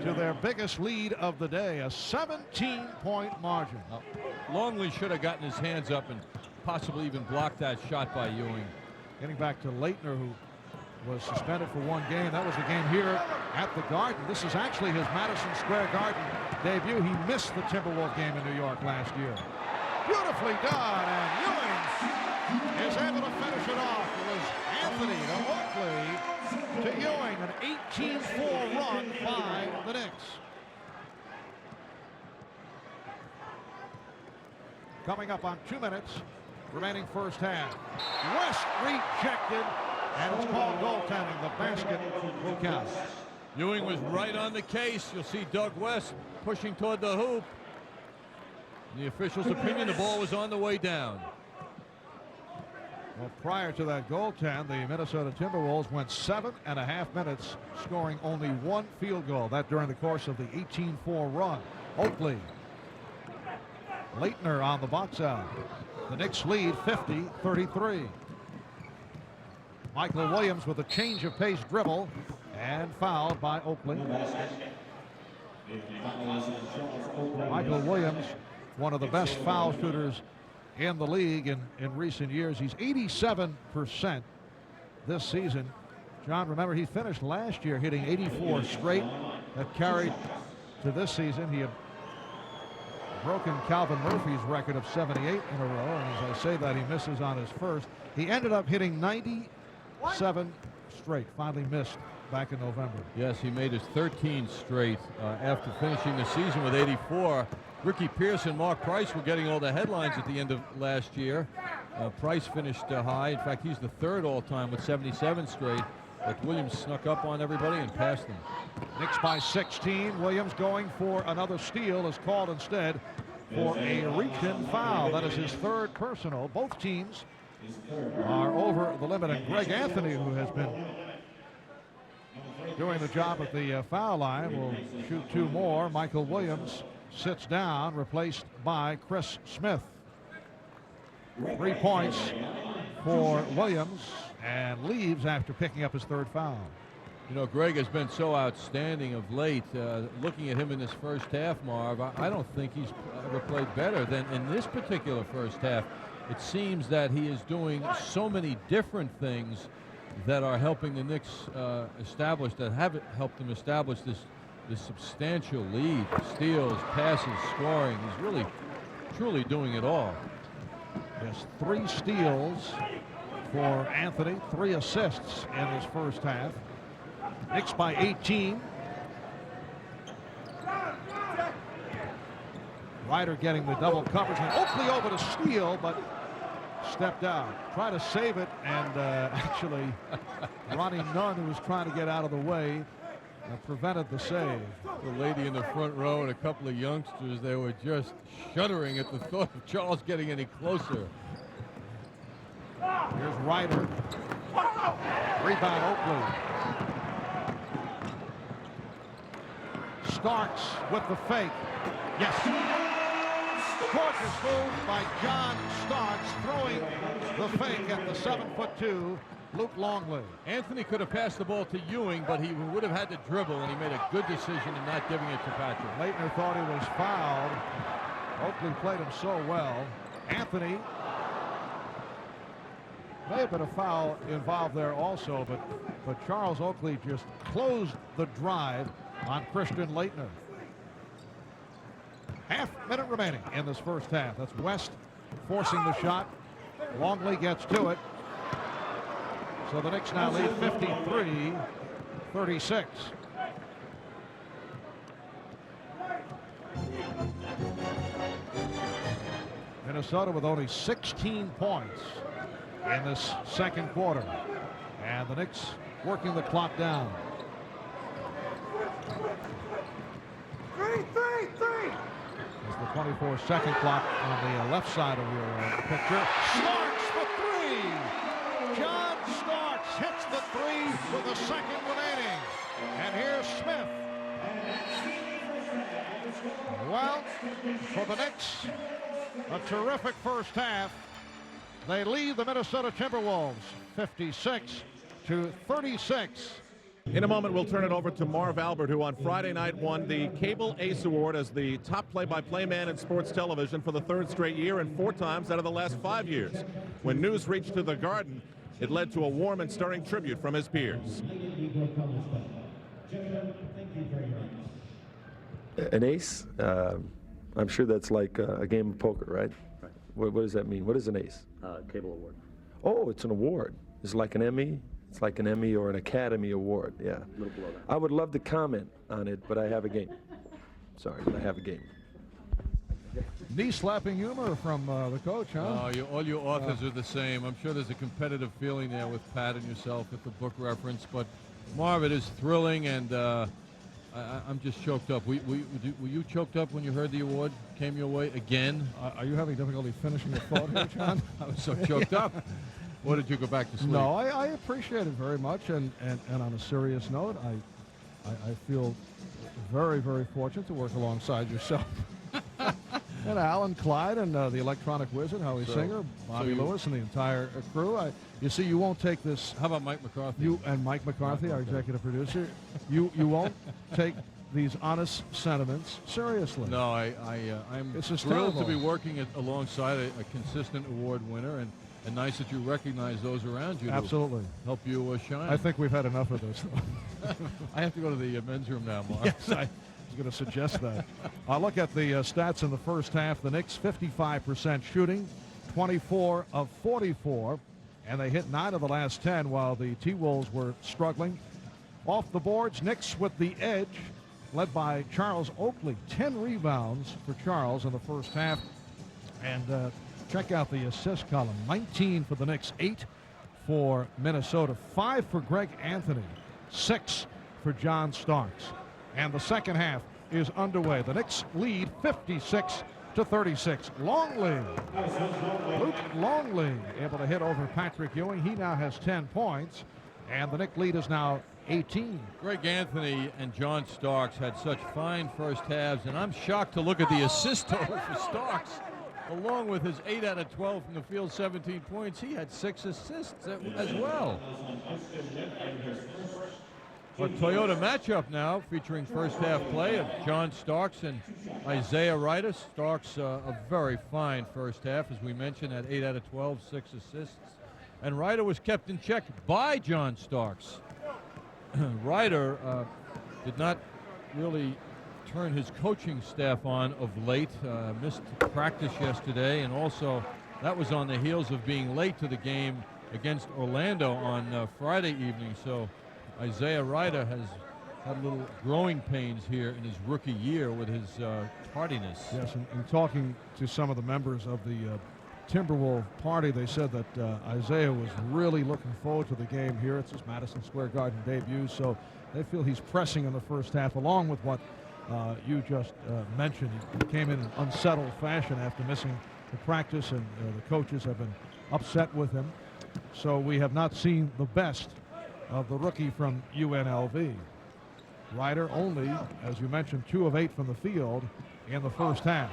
to their biggest lead of the day, a 17-point margin. Longley should have gotten his hands up and possibly even blocked that shot by Ewing. Getting back to Leitner, who was suspended for 1 game. That was the game here at the Garden. This is actually his Madison Square Garden debut. He missed the Timberwolves game in New York last year. Beautifully done, and Ewing is able to finish it off. It was Anthony to Oakley to Ewing, an 18-4 run by the Knicks. Coming up on 2 minutes, remaining first half. West rejected, and it's called goaltending. The basket will count. Ewing was right on the case. You'll see Doug West pushing toward the hoop. In the official's opinion, the ball was on the way down. Well, prior to that goaltend, the Minnesota Timberwolves went 7.5 minutes, scoring only 1 field goal. That during the course of the 18-4 run. Oakley. Leitner on the box out. The Knicks lead 50-33. Michael Williams with a change of pace dribble and fouled by Oakley. Michael Williams, one of the best foul shooters in the league in recent years. He's 87% this season. John, remember, he finished last year hitting 84 straight. That carried to this season. He had broken Calvin Murphy's record of 78 in a row, and as I say that, he misses on his first. He ended up hitting 97 straight, finally missed back in November. Yes, he made his 13 straight after finishing the season with 84. Ricky Pierce and Mark Price were getting all the headlines at the end of last year. Price finished high. In fact, he's the third all-time with 77 straight. But Williams snuck up on everybody and passed them. Knicks by 16. Williams going for another steal is called instead for a reach-in foul. That is his third personal. Both teams are over the limit, and Greg Anthony, who has been doing the job at the foul line, will shoot 2 more. Michael Williams sits down, replaced by Chris Smith. 3 points for Williams, and leaves after picking up his third foul. You know, Greg has been so outstanding of late. Looking at him in this first half, Marv, I don't think he's ever played better than in this particular first half. It seems that he is doing so many different things that are helping the Knicks establish, that have helped them establish this substantial lead. Steals, passes, scoring. He's really, truly doing it all. Yes, 3 steals for Anthony, 3 assists in his first half. Knicks by 18. Rider getting the double coverage, and Oakley over to steal, but stepped out. Tried to save it, and actually Ronnie Nunn, who was trying to get out of the way, prevented the save. The lady in the front row and a couple of youngsters, they were just shuddering at the thought of Charles getting any closer. Here's Rider. Rebound Oakley. Starks with the fake. Yes. Gorgeous move by John Starks, throwing the fake at the 7'2" Luke Longley. Anthony could have passed the ball to Ewing, but he would have had to dribble, and he made a good decision in not giving it to Patrick. Leitner thought he was fouled. Oakley played him so well. Anthony, may have been a foul involved there also, but Charles Oakley just closed the drive on Christian Leitner. Half-minute remaining in this first half. That's West forcing the shot. Longley gets to it. So the Knicks now lead 53-36. Minnesota with only 16 points in this second quarter. And the Knicks working the clock down. As the 24-second clock on the left side of your picture. Starks for 3. John Starks hits the 3 with a second remaining. And here's Smith. Well, for the Knicks, a terrific first half. They lead the Minnesota Timberwolves 56-36. In a moment, we'll turn it over to Marv Albert, who on Friday night won the Cable Ace Award as the top play-by-play man in sports television for the 3rd straight year and 4 times out of the last 5 years. When news reached to the Garden, it led to a warm and stirring tribute from his peers. An ace? I'm sure that's like a game of poker, right? Right. What does that mean? What is an ace? Cable award. Oh, it's an award. It's like an Emmy. It's like an Emmy or an Academy Award, yeah. A little below that. I would love to comment on it, but I have a game. Sorry, but I have a game. Knee-slapping humor from the coach, huh? All your authors are the same. I'm sure there's a competitive feeling there with Pat and yourself at the book reference, but Marv, it is thrilling, and I'm just choked up. Were you choked up when you heard the award came your way again? Are you having difficulty finishing the thought here, John? I was so choked up. Or did you go back to sleep? No, I appreciate it very much, and on a serious note, I feel very, very fortunate to work alongside yourself. And Alan Clyde and the Electronic Wizard, Howie Singer, Bobby Lewis, and the entire crew. You see, you won't take this. How about Mike McCarthy? You and Mike McCarthy, our executive producer. You won't take these honest sentiments seriously. No, I'm This is thrilled terrible. to be working alongside a consistent award winner, and nice that you recognize those around you. Absolutely. To help you shine. I think we've had enough of this. I have to go to the men's room now, Mark. Yes, I was going to suggest that. Look at the stats in the first half. The Knicks 55% shooting, 24 of 44, and they hit 9 of the last 10 while the T-Wolves were struggling. Off the boards, Knicks with the edge, led by Charles Oakley. 10 rebounds for Charles in the first half. And check out the assist column. 19 for the Knicks, 8 for Minnesota, 5 for Greg Anthony, 6 for John Starks. And the second half is underway. The Knicks lead 56-36. Longley, Luke Longley, able to hit over Patrick Ewing. He now has 10 points, and the Knicks lead is now 18. Greg Anthony and John Starks had such fine first halves, and I'm shocked to look at the assist total for Starks. Along with his 8 out of 12 from the field, 17 points, he had 6 assists as well. A Toyota matchup now featuring first half play of John Starks and Isiah Rider. Starks a very fine first half, as we mentioned, at 8 out of 12, 6 assists. And Rider was kept in check by John Starks. Rider did not really turn his coaching staff on of late. Missed practice yesterday, and also that was on the heels of being late to the game against Orlando on Friday evening. So Isiah Rider has had little growing pains here in his rookie year with his tardiness. Yes, and talking to some of the members of the Timberwolves party, they said that Isiah was really looking forward to the game here. It's his Madison Square Garden debut, so they feel he's pressing in the first half, along with what you just mentioned. He came in unsettled fashion after missing the practice, and the coaches have been upset with him. So we have not seen the best of the rookie from UNLV. Rider only, as you mentioned, 2 of 8 from the field in the first half.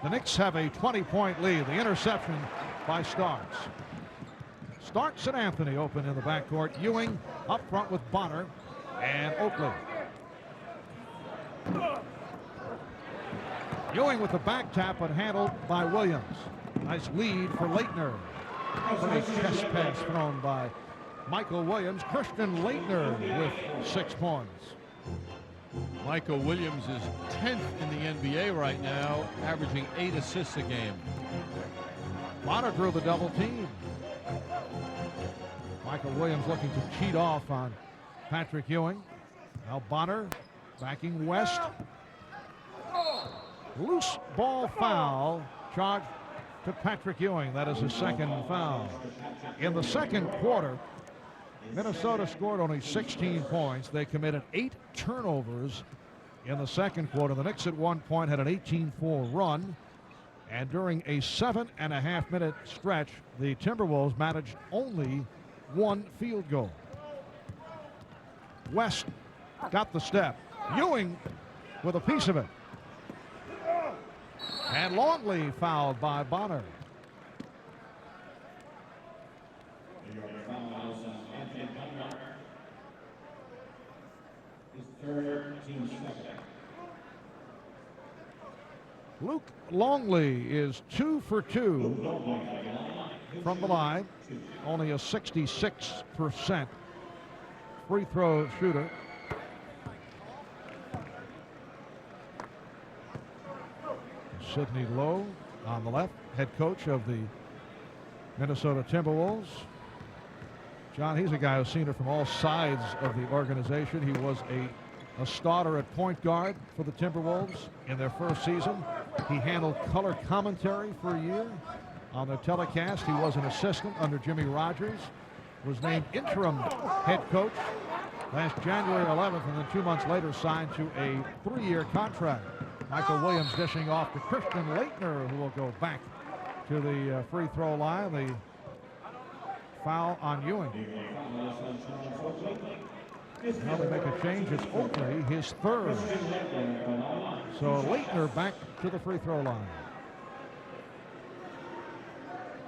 The Knicks have a 20-point lead. The interception by Starks. Starks and Anthony open in the backcourt. Ewing up front with Bonner and Oakley. Ewing with the back tap, but handled by Williams. Nice lead for Leitner. A chest pass thrown by Michael Williams. Christian Leitner with 6 points. Michael Williams is 10th in the NBA right now, averaging 8 assists a game. Bonner drew the double team. Michael Williams looking to cheat off on Patrick Ewing. Now Bonner backing West. Loose ball foul charged to Patrick Ewing. That is his second foul. In the second quarter, Minnesota scored only 16 points. They committed 8 turnovers in the second quarter. The Knicks at one point had an 18-4 run. And during a 7.5-minute stretch, the Timberwolves managed only 1 field goal. West got the step. Ewing with a piece of it. And Longley fouled by Bonner. Luke Longley is 2 for 2 from the line. Only a 66% free throw shooter. Sidney Lowe on the left, head coach of the Minnesota Timberwolves. John, he's a guy who's seen it from all sides of the organization. He was a starter at point guard for the Timberwolves in their first season. He handled color commentary for a year on their telecast. He was an assistant under Jimmy Rogers, was named interim head coach last January 11th, and then 2 months later signed to a 3-year contract. Michael Williams dishing off to Christian Leitner, who will go back to the free throw line. The foul on Ewing. Now they make a change. It's Oakley, his 3rd. So Leitner back to the free throw line.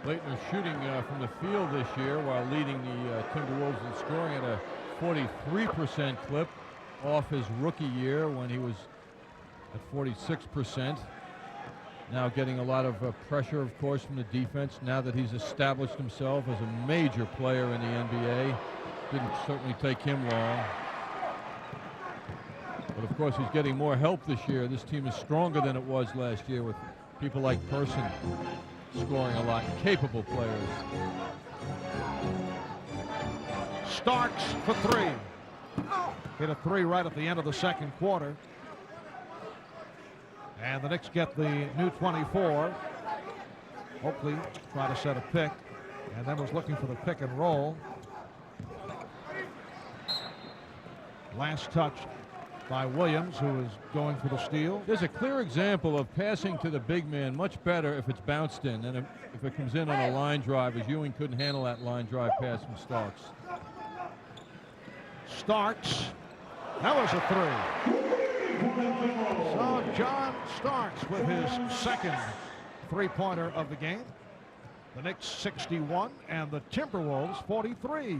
Leitner shooting from the field this year while leading the Timberwolves in scoring at a 43% clip off his rookie year when he was at 46%. Now getting a lot of pressure, of course, from the defense now that he's established himself as a major player in the NBA. Didn't certainly take him long. But of course, he's getting more help this year. This team is stronger than it was last year with people like Person scoring a lot, capable players. Starks for 3. Hit a 3 right at the end of the second quarter. And the Knicks get the new 24. Oakley tried to set a pick and then was looking for the pick and roll. Last touch by Williams, who is going for the steal. There's a clear example of passing to the big man much better if it's bounced in than if it comes in on a line drive, as Ewing couldn't handle that line drive pass from Starks. Starks, that was a three. So John Starks with his second three-pointer of the game. The Knicks 61 and the Timberwolves 43.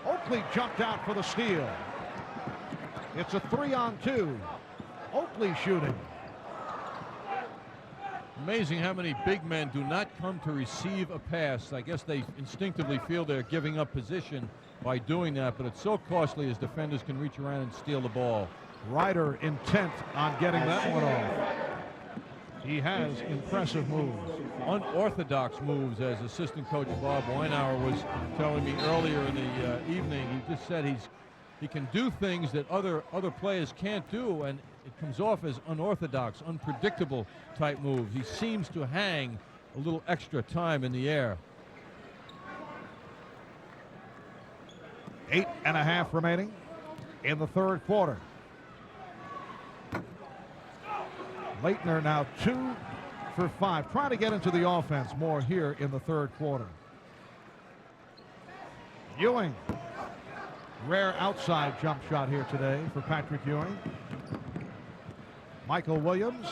Oakley jumped out for the steal. It's a 3-on-2. Oakley shooting. Amazing how many big men do not come to receive a pass. I guess they instinctively feel they're giving up position by doing that, but it's so costly as defenders can reach around and steal the ball. Ryder intent on getting that one off. He has impressive moves. Unorthodox moves, as assistant coach Bob Weinauer was telling me earlier in the evening. He just said he can do things that other players can't do, and it comes off as unorthodox, unpredictable type moves. He seems to hang a little extra time in the air. 8.5 remaining in the third quarter. Leitner now 2 for 5, trying to get into the offense more here in the third quarter. Ewing, rare outside jump shot here today for Patrick Ewing. Michael Williams.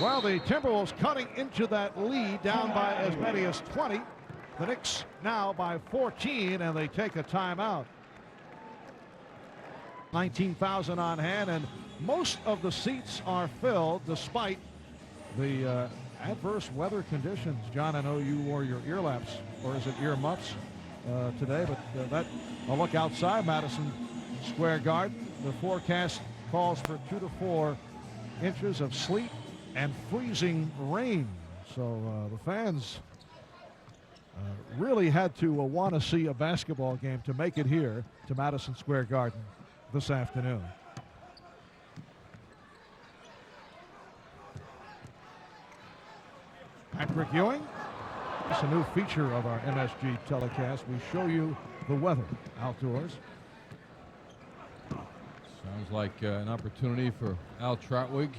Well, the Timberwolves cutting into that lead, down by as many as 20. The Knicks now by 14, and they take a timeout. 19,000 on hand, and most of the seats are filled despite the adverse weather conditions. John, I know you wore your earlaps, or is it ear muffs today, but that a look outside Madison Square Garden. The forecast calls for 2 to 4 inches of sleet and freezing rain. So the fans really had to want to see a basketball game to make it here to Madison Square Garden this afternoon. Patrick Ewing. It's a new feature of our MSG telecast. We show you the weather outdoors. Sounds like an opportunity for Al Trautwig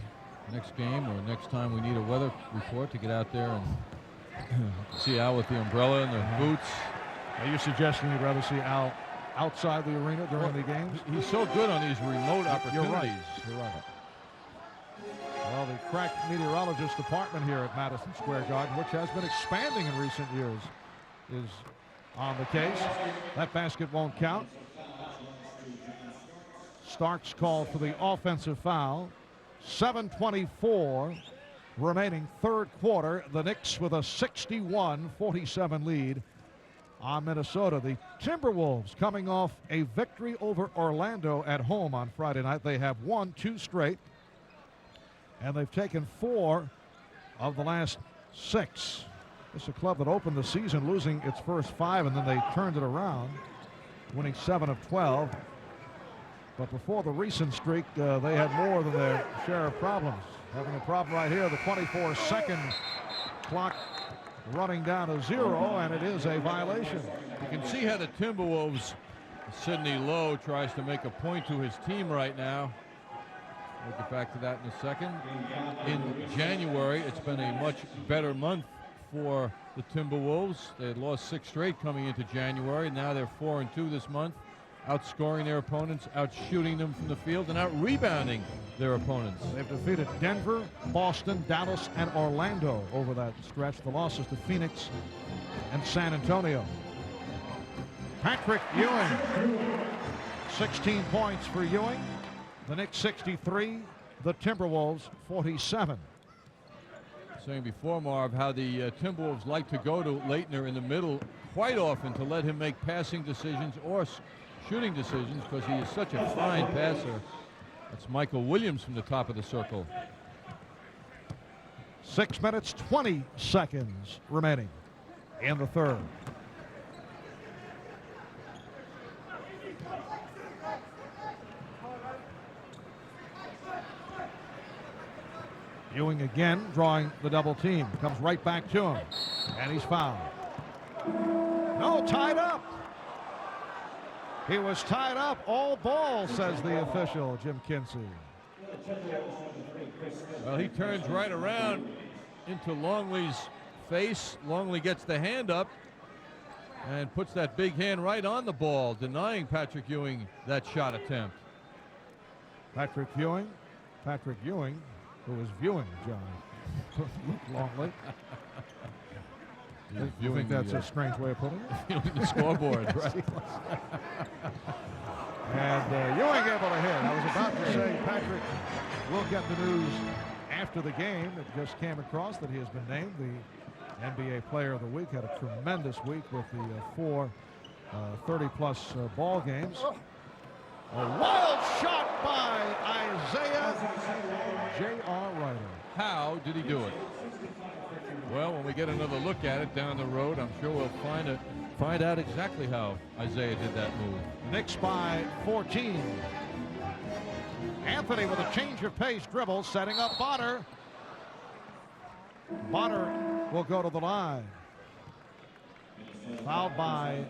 next game, or next time we need a weather report, to get out there and see Al with the umbrella and the boots. Are you suggesting you'd rather see Al outside the arena during the games? He's so good on these remote opportunities. You're right. You're right. Well, the crack meteorologist department here at Madison Square Garden, which has been expanding in recent years, is on the case. That basket won't count. Starks called for the offensive foul. 7:24 remaining third quarter. The Knicks with a 61-47 lead on Minnesota. The Timberwolves coming off a victory over Orlando at home on Friday night. They have won 2 straight, and they've taken 4 of the last 6. It's a club that opened the season losing its first 5, and then they turned it around, winning 7 of 12. But before the recent streak, they had more than their share of problems. Having a problem right here, the 24-second clock running down to 0, and it is a violation. You can see how the Timberwolves, Sidney Lowe tries to make a point to his team right now. We'll get back to that in a second. In January, it's been a much better month for the Timberwolves. They had lost 6 straight coming into January. Now they're 4-2 this month, outscoring their opponents, outshooting them from the field, and out-rebounding their opponents. They've defeated Denver, Boston, Dallas, and Orlando over that stretch. The losses to Phoenix and San Antonio. Patrick Ewing, 16 points for Ewing. The Knicks 63, the Timberwolves 47. Saying before, Marv, how the Timberwolves like to go to Leitner in the middle quite often to let him make passing decisions or shooting decisions, because he is such a fine passer. That's Michael Williams from the top of the circle. 6 minutes, 20 seconds remaining in the third. Ewing again drawing the double team. Comes right back to him. And he's fouled. No, tied up. He was tied up. All ball, says the official, Jim Kinsey. Well, he turns right around into Longley's face. Longley gets the hand up and puts that big hand right on the ball, denying Patrick Ewing that shot attempt. Patrick Ewing, who is viewing John Longley. You think that's a strange way of putting it? Viewing the scoreboard, right? And Ewing able to hit. I was about to say Patrick will get the news after the game. It just came across that he has been named the NBA Player of the Week. Had a tremendous week with the 4 30-plus ball games. A wild shot by Isiah J.R. Rider. How did he do it? Well, when we get another look at it down the road, I'm sure we'll find out exactly how Isiah did that move. Knicks by 14. Anthony with a change of pace dribble, setting up Bonner. Bonner will go to the line. Fouled by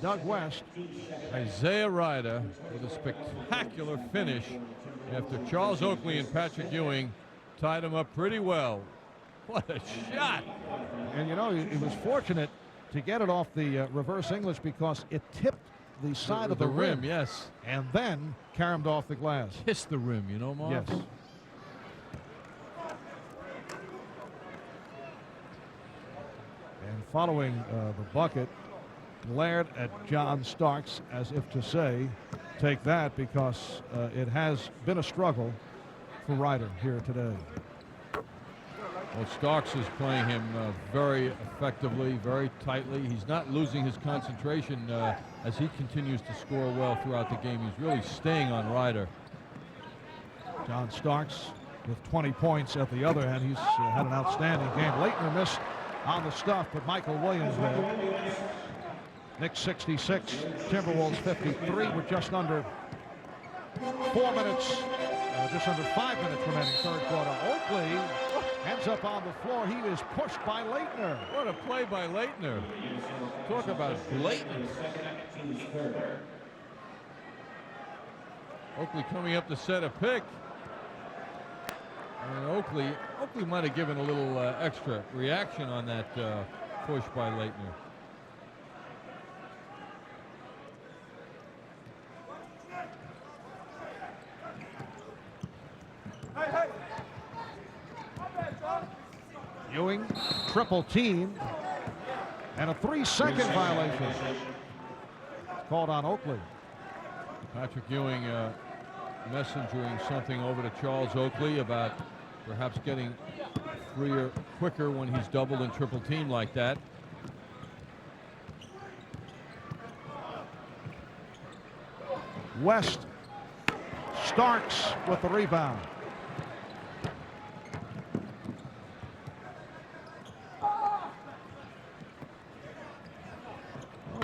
Doug West. Isiah Rider with a spectacular finish after Charles Oakley and Patrick Ewing tied him up pretty well. What a shot. And you know, he was fortunate to get it off the reverse English because it tipped the side of the rim. Yes. And then caromed off the glass. Kissed the rim, you know, Mark? Yes. And following the bucket, glared at John Starks as if to say, take that, because it has been a struggle for Rider here today. Well, Starks is playing him very effectively, very tightly. He's not losing his concentration as he continues to score well throughout the game. He's really staying on Rider. John Starks with 20 points at the other end. He's had an outstanding game. Leitner missed on the stuff, but Michael Williams there. Knicks 66, Timberwolves 53 with just under 4 minutes, just under 5 minutes remaining third quarter. Oakley ends up on the floor. He is pushed by Leitner. What a play by Leitner. Talk about blatant. Oakley coming up to set a pick. And Oakley might have given a little extra reaction on that push by Leitner. Ewing triple team and a 3-second violation called on Oakley. Patrick Ewing messengering something over to Charles Oakley about perhaps getting freer quicker when he's doubled and triple teamed like that. West, Starks with the rebound.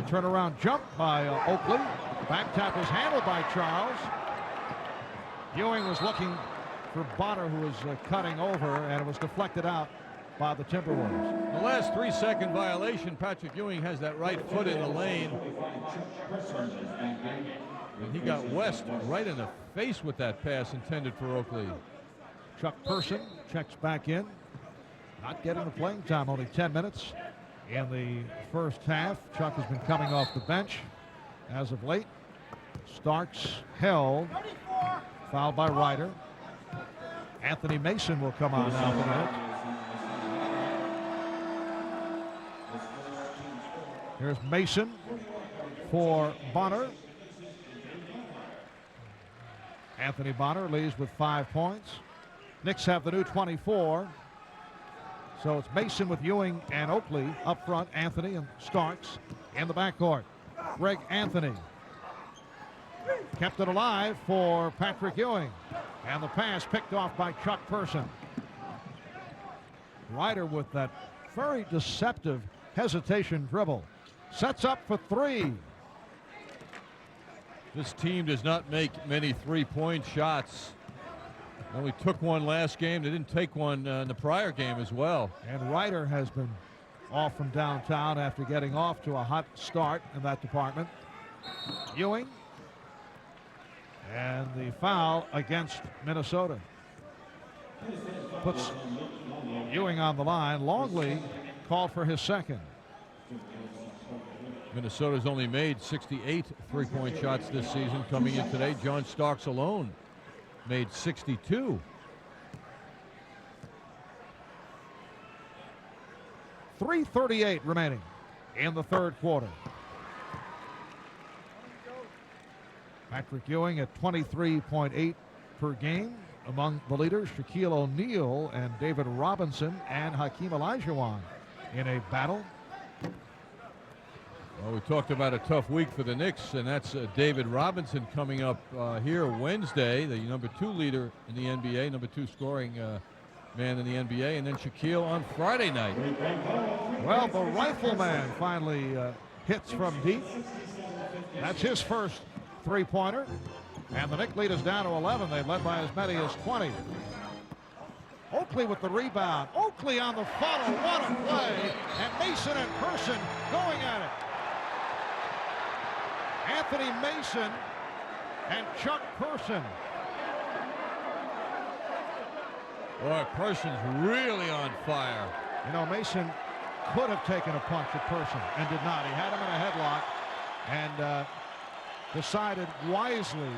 Turnaround jump by Oakley. Back tap is handled by Charles. Ewing was looking for Bonner, who was cutting over, and it was deflected out by the Timberwolves. The last 3-second violation, Patrick Ewing has that right foot in the lane. And he got West right in the face with that pass intended for Oakley. Chuck Person checks back in. Not getting the playing time, only 10 minutes in the first half. Chuck has been coming off the bench as of late. Starks held. Fouled by Rider. Anthony Mason will come on now for minute. Here's Mason for Bonner. Anthony Bonner leads with 5 points. Knicks have the new 24. So it's Mason with Ewing and Oakley up front. Anthony and Starks in the backcourt. Greg Anthony kept it alive for Patrick Ewing. And the pass picked off by Chuck Person. Rider with that very deceptive hesitation dribble. Sets up for 3. This team does not make many 3-point shots. Only took one last game. They didn't take one in the prior game as well. And Rider has been off from downtown after getting off to a hot start in that department. Ewing. And the foul against Minnesota puts Ewing on the line. Longley called for his second. Minnesota's only made 68 three-point shots this season. Coming in today, John Starks alone made 62. .338 remaining in the third quarter. Patrick Ewing at 23.8 per game. Among the leaders, Shaquille O'Neal and David Robinson and Hakeem Olajuwon in a battle. Well, we talked about a tough week for the Knicks, and that's David Robinson coming up here Wednesday, the #2 leader in the NBA, #2 scoring man in the NBA, and then Shaquille on Friday night. Well, the Rifleman finally hits from deep. That's his first three-pointer. And the Knicks lead is down to 11. They've led by as many as 20. Oakley with the rebound. Oakley on the funnel. What a play. And Mason and Person going at it. Anthony Mason and Chuck Person. Boy, Person's really on fire. You know, Mason could have taken a punch at Person and did not. He had him in a headlock and decided wisely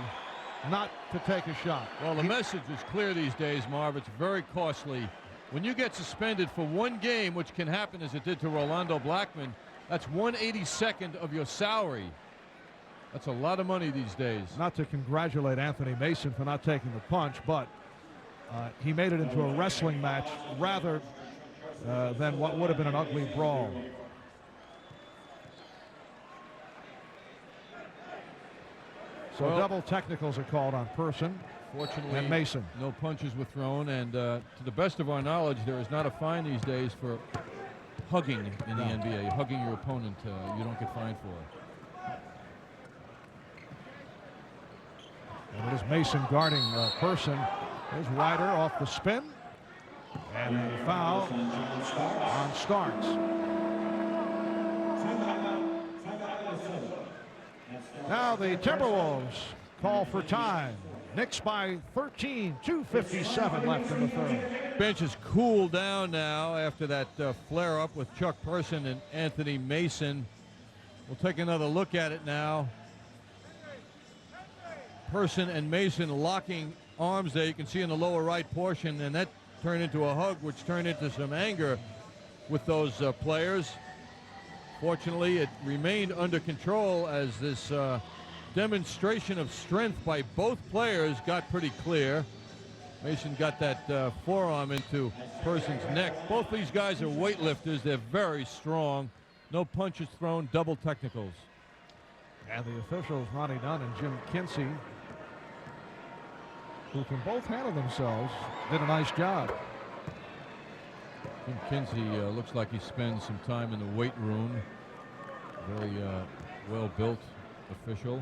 not to take a shot. Well, the message is clear these days, Marv. It's very costly. When you get suspended for one game, which can happen as it did to Rolando Blackman, that's 1/82nd of your salary. That's a lot of money these days. Not to congratulate Anthony Mason for not taking the punch, but he made it into a wrestling match rather than what would have been an ugly brawl. So well, double technicals are called on Person. Fortunately, and Mason. No punches were thrown, and to the best of our knowledge, there is not a fine these days for hugging in the NBA. Hugging your opponent, you don't get fined for. And it is Mason guarding Person. There's Rider off the spin. And a foul on Starks. Now the Timberwolves call for time. Knicks by 13, 2:57 left in the third. Bench is cooled down now after that flare-up with Chuck Person and Anthony Mason. We'll take another look at it now. Person and Mason locking arms there. You can see in the lower right portion, and that turned into a hug, which turned into some anger with those players. Fortunately, it remained under control as this demonstration of strength by both players got pretty clear. Mason got that forearm into Person's neck. Both these guys are weightlifters. They're very strong. No punches thrown, double technicals. And the officials, Ronnie Dunn and Jim Kinsey, who can both handle themselves, did a nice job. Jim Kinsey looks like he spends some time in the weight room. Very well-built official.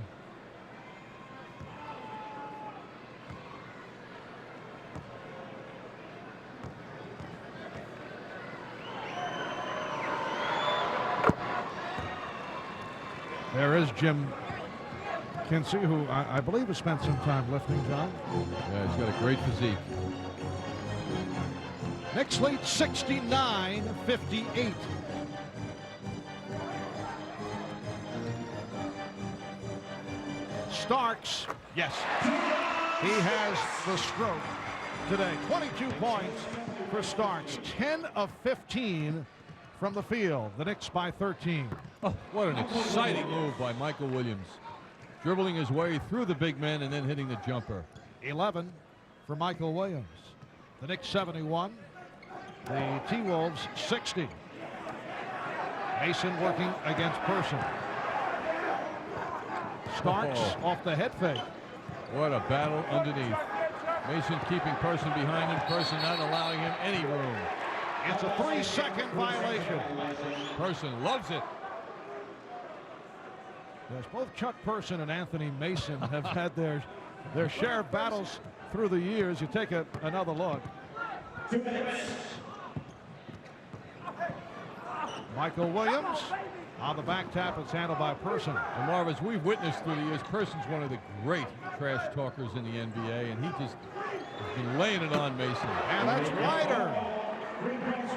There is Jim Kinsey, who I believe has spent some time lifting, John. Yeah, he's got a great physique. Knicks lead 69-58. Starks, yes, he has the stroke today. 22 points for Starks, 10 of 15 from the field. The Knicks by 13. Oh, what an exciting move by Michael Williams. Dribbling his way through the big men and then hitting the jumper. 11 for Michael Williams. The Knicks 71. The T-Wolves 60. Mason working against Person. Starks off the head fake. What a battle underneath. Mason keeping Person behind him. Person not allowing him any room. It's a 3-second violation. Person loves it. Yes, both Chuck Person and Anthony Mason have had their share of battles through the years. You take another look. Michael Williams on the back tap. It's handled by Person. And Marv, as we've witnessed through the years, Person's one of the great trash talkers in the NBA, and he just has been laying it on Mason. And that's Rider.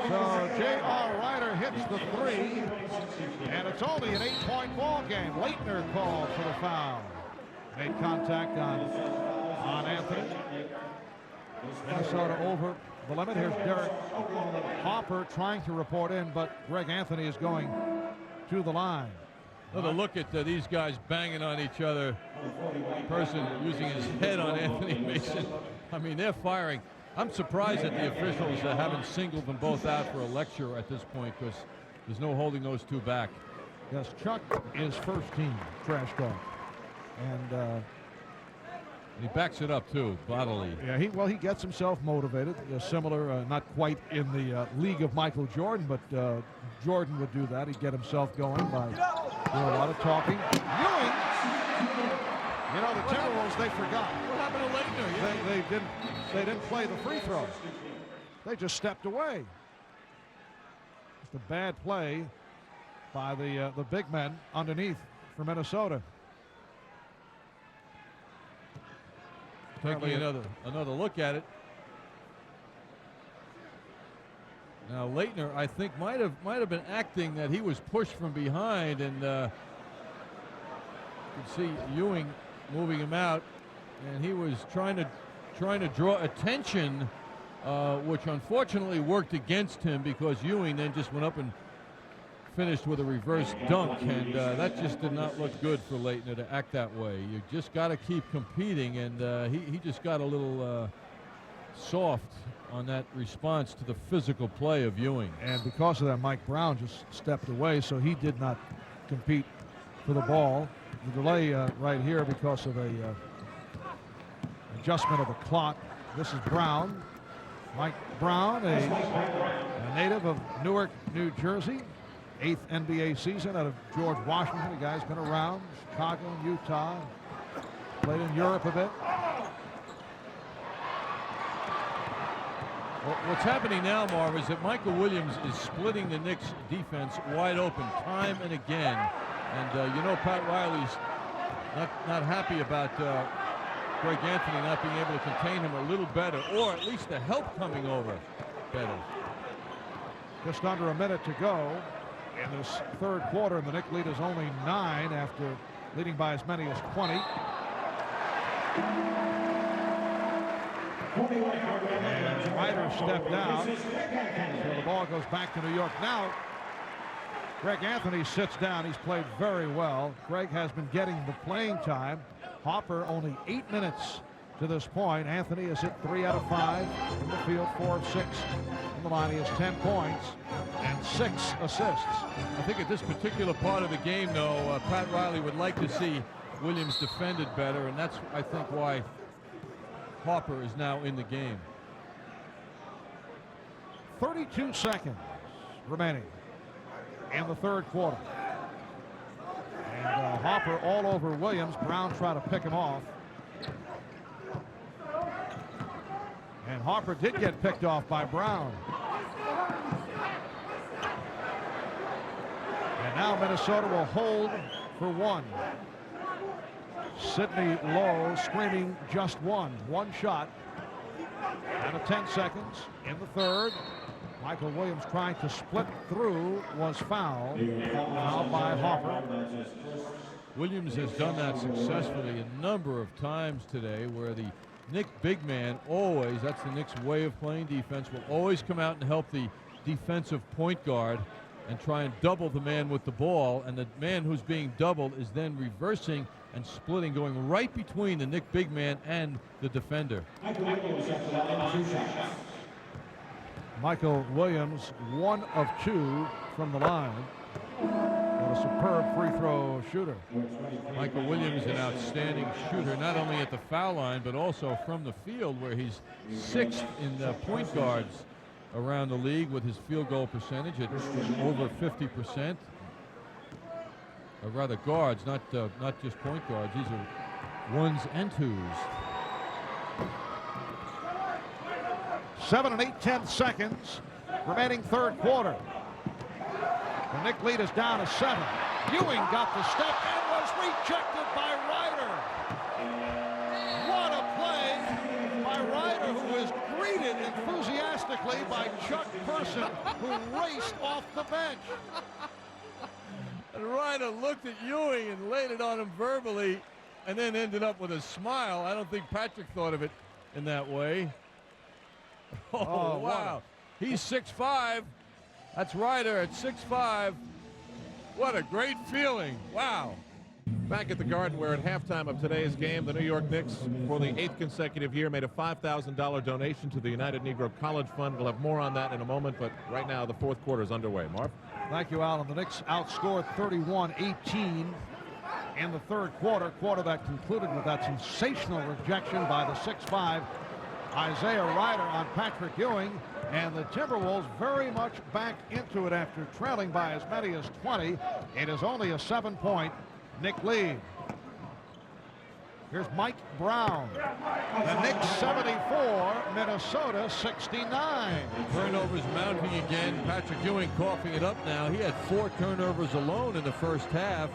So J.R. Rider hits the three, and it's only an 8-point ball game. Leitner called for the foul. Made contact on Anthony. Minnesota over the limit. Here's Derek Hopper trying to report in, but Greg Anthony is going to the line. Another look at these guys banging on each other. Person using his head on Anthony Mason. I mean, they're firing. I'm surprised that the officials haven't singled them both out for a lecture at this point, because there's no holding those two back. Yes, Chuck is first team trash talk. And he backs it up too, bodily. Yeah, he gets himself motivated. Similar, not quite in the league of Michael Jordan, but Jordan would do that. He'd get himself going by doing a lot of talking. Ewing, you know, the Timberwolves, they forgot. What happened to Leitner? They didn't play the free throws. They just stepped away. It's a bad play by the big men underneath for Minnesota. Taking another look at it. Now Leitner, I think, might have been acting that he was pushed from behind, and you can see Ewing moving him out, and he was trying to draw attention, which unfortunately worked against him, because Ewing then just went up and finished with a reverse dunk, and that just did not look good for Leitner to act that way. You just got to keep competing, and he just got a little soft on that response to the physical play of Ewing. And because of that, Mike Brown just stepped away, so he did not compete for the ball. The delay right here because of a adjustment of the clock. This is Brown. Mike Brown, a native of Newark, New Jersey. 8th NBA season out of George Washington. The guy's been around Chicago and Utah. Played in Europe a bit. Well, what's happening now, Marv, is that Michael Williams is splitting the Knicks defense wide open time and again. And you know, Pat Riley's not happy about Greg Anthony not being able to contain him a little better, or at least the help coming over better. Just under a minute to go in this third quarter, and the Knicks lead is only 9 after leading by as many as 20. And Rider stepped down, so the ball goes back to New York. Now Greg Anthony sits down. He's played very well. Greg has been getting the playing time. Hopper only 8 minutes to this point. Anthony has hit 3 out of 5 from the field, 4 of 6 from the line. He has 10 points and 6 assists. I think at this particular part of the game, though, Pat Riley would like to see Williams defended better, and that's, I think, why Hopper is now in the game. 32 seconds remaining in the third quarter. And Hopper all over Williams. Brown trying to pick him off. And Hopper did get picked off by Brown. And now Minnesota will hold for 1. Sidney Lowe screaming just one shot. Down to 10 seconds in the third. Michael Williams trying to split through was fouled. Fouled by Hopper. Williams has done that successfully a number of times today, where the Knicks big man always, that's the Knicks way of playing defense, will always come out and help the defensive point guard and try and double the man with the ball, and the man who's being doubled is then reversing and splitting, going right between the Knicks big man and the defender. Michael Williams 1 of 2 from the line. What a superb free throw shooter. Michael Williams, an outstanding shooter, not only at the foul line, but also from the field, where he's 6th in the point guards around the league with his field goal percentage at over 50%. Or rather guards, not just point guards. These are 1s and 2s. 7 8/10 seconds remaining third quarter. The Knick lead is down to 7. Ewing got the step and was rejected by Rider. What a play by Rider, who is greeted enthusiastically by Chuck Person, who raced off the bench. And Rider looked at Ewing and laid it on him verbally and then ended up with a smile. I don't think Patrick thought of it in that way. Oh, wow. He's 6'5". That's Rider at 6'5". What a great feeling. Wow. Back at the Garden, where at halftime of today's game, the New York Knicks, for the 8th consecutive year, made a $5,000 donation to the United Negro College Fund. We'll have more on that in a moment, but right now the fourth quarter is underway. Marv? Thank you, Alan. The Knicks outscored 31-18 in the third quarter that concluded with that sensational rejection by the 6'5" Isiah Rider on Patrick Ewing, and the Timberwolves very much back into it after trailing by as many as 20. It is only a 7-point Knick lead. Here's Mike Brown. The Knicks 74, Minnesota 69. Turnovers mounting again. Patrick Ewing coughing it up now. He had 4 turnovers alone in the first half,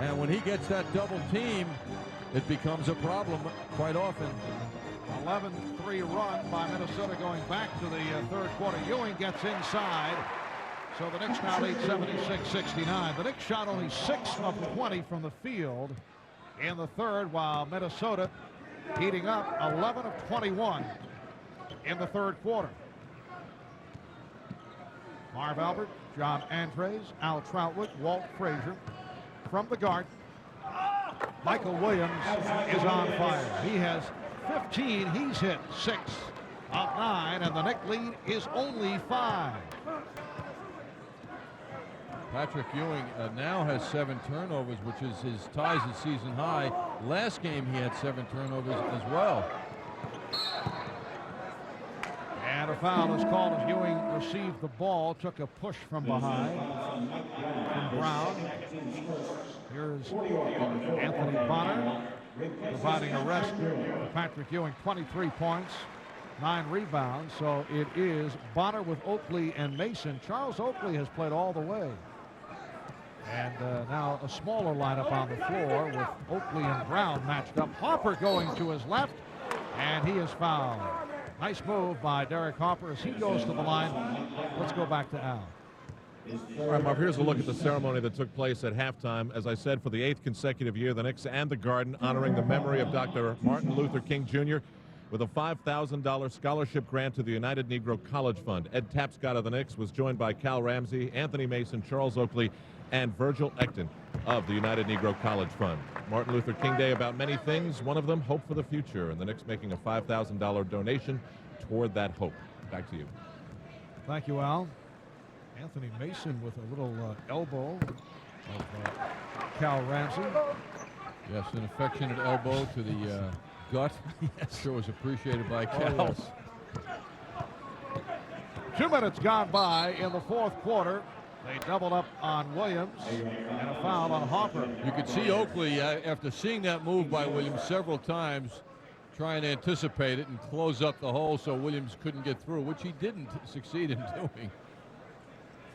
and when he gets that double team, it becomes a problem quite often. 11-3 run by Minnesota going back to the third quarter. Ewing gets inside, so the Knicks now lead 76-69. The Knicks shot only 6 of 20 from the field in the third, while Minnesota heating up 11 of 21 in the third quarter. Marv Albert, John Andres, Al Troutwood, Walt Frazier from the Garden. Michael Williams is on fire. He has 15. He's hit 6 of 9, and the Knick lead is only 5. Patrick Ewing now has 7 turnovers, which is his ties his season high. Last game he had 7 turnovers as well. And a foul is called as Ewing received the ball, took a push from behind from Brown. Here's Anthony Bonner providing a rest for Patrick Ewing. 23 points, 9 rebounds. So it is Bonner with Oakley and Mason. Charles Oakley has played all the way. And now a smaller lineup on the floor with Oakley and Brown matched up. Harper going to his left, and he is fouled. Nice move by Derek Harper as he goes to the line. Let's go back to Al. All right, Marv, here's a look at the ceremony that took place at halftime. As I said, for the 8th consecutive year, the Knicks and the Garden honoring the memory of Dr. Martin Luther King Jr. with a $5,000 scholarship grant to the United Negro College Fund. Ed Tapscott of the Knicks was joined by Cal Ramsey, Anthony Mason, Charles Oakley, and Virgil Ecton of the United Negro College Fund. Martin Luther King Day about many things, one of them hope for the future, and the Knicks making a $5,000 donation toward that hope. Back to you. Thank you, Al. Anthony Mason with a little elbow of Cal Ramsey. Yes, an affectionate elbow to the gut. Yes, sure was appreciated by Cal. Oh, yes. 2 minutes gone by in the fourth quarter. They doubled up on Williams and a foul on Harper. You could see Oakley, after seeing that move by Williams several times, trying to anticipate it and close up the hole so Williams couldn't get through, which he didn't succeed in doing.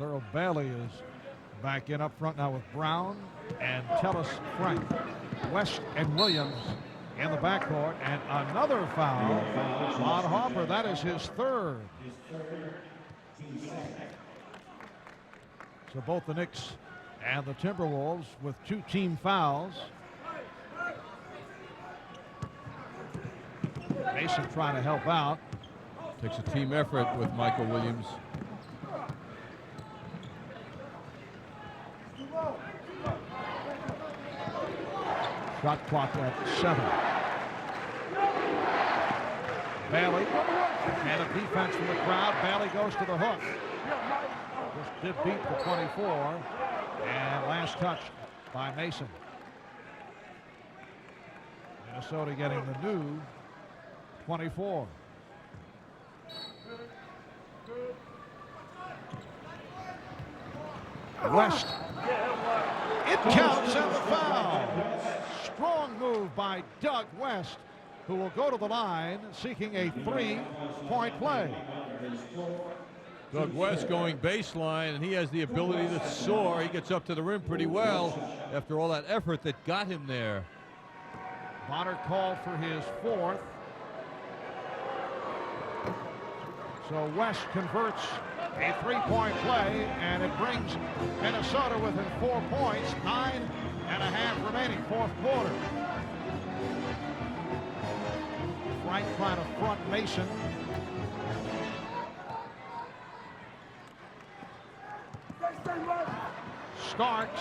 Thurl Bailey is back in up front now with Brown and Tellis Frank. West and Williams in the backcourt, and another foul on Harper. That is his third. So both the Knicks and the Timberwolves with 2 team fouls. Mason trying to help out. Takes a team effort with Michael Williams. Shot clock at 7. Bailey and a defense from the crowd. Bailey goes to the hook. Just did beat the 24, and last touch by Mason. Minnesota getting the new 24. West. It counts and the foul. Strong move by Doug West, who will go to the line seeking a 3-point play. Doug West going baseline, and he has the ability to soar. He gets up to the rim pretty well after all that effort that got him there. Bonner called for his 4th. So West converts a 3-point play, and it brings Minnesota within 4 points. 9.5 remaining, 4th quarter. Frank trying to front Mason. Starks.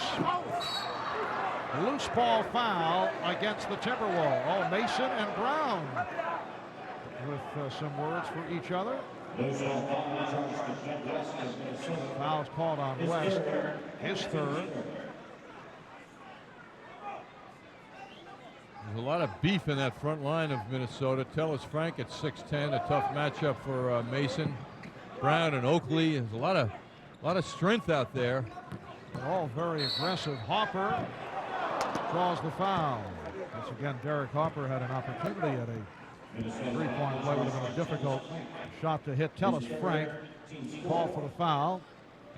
Loose ball foul against the Timberwolves. Oh, Mason and Brown with some words for each other. Foul's called on West, his 3rd. There's a lot of beef in that front line of Minnesota. Tellus Frank at 6'10", a tough matchup for Mason. Brown and Oakley. There's a lot of strength out there. All very aggressive. Harper draws the foul. Once again, Derek Harper had an opportunity at a 3-point play. Would have been a difficult shot to hit. Tellus Frank called for the foul,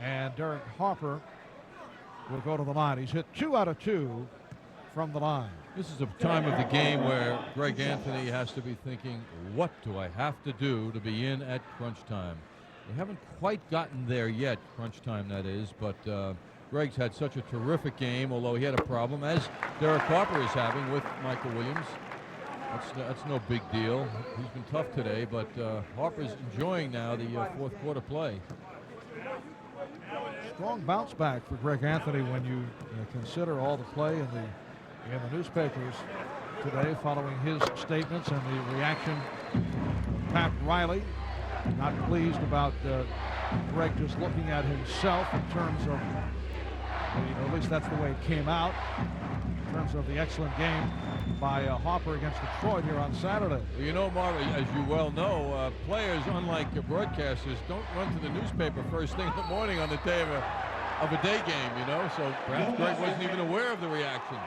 and Derek Harper will go to the line. He's hit 2 out of 2 from the line. This is a time of the game where Greg Anthony has to be thinking, what do I have to do to be in at crunch time? They haven't quite gotten there yet, crunch time that is, but Greg's had such a terrific game, although he had a problem, as Derek Harper is having, with Michael Williams. That's no big deal. He's been tough today, but Harper's enjoying now the 4th quarter play. Strong bounce back for Greg Anthony when you consider all the play in the newspapers today following his statements and the reaction of Pat Riley. Not pleased about Greg just looking at himself in terms of, at least that's the way it came out, in terms of the excellent game by Harper against Detroit here on Saturday. Well, you know, Marv, as you well know, players, unlike broadcasters, don't run to the newspaper first thing in the morning on the day of a day game, you know, so perhaps Greg wasn't even aware of the reaction.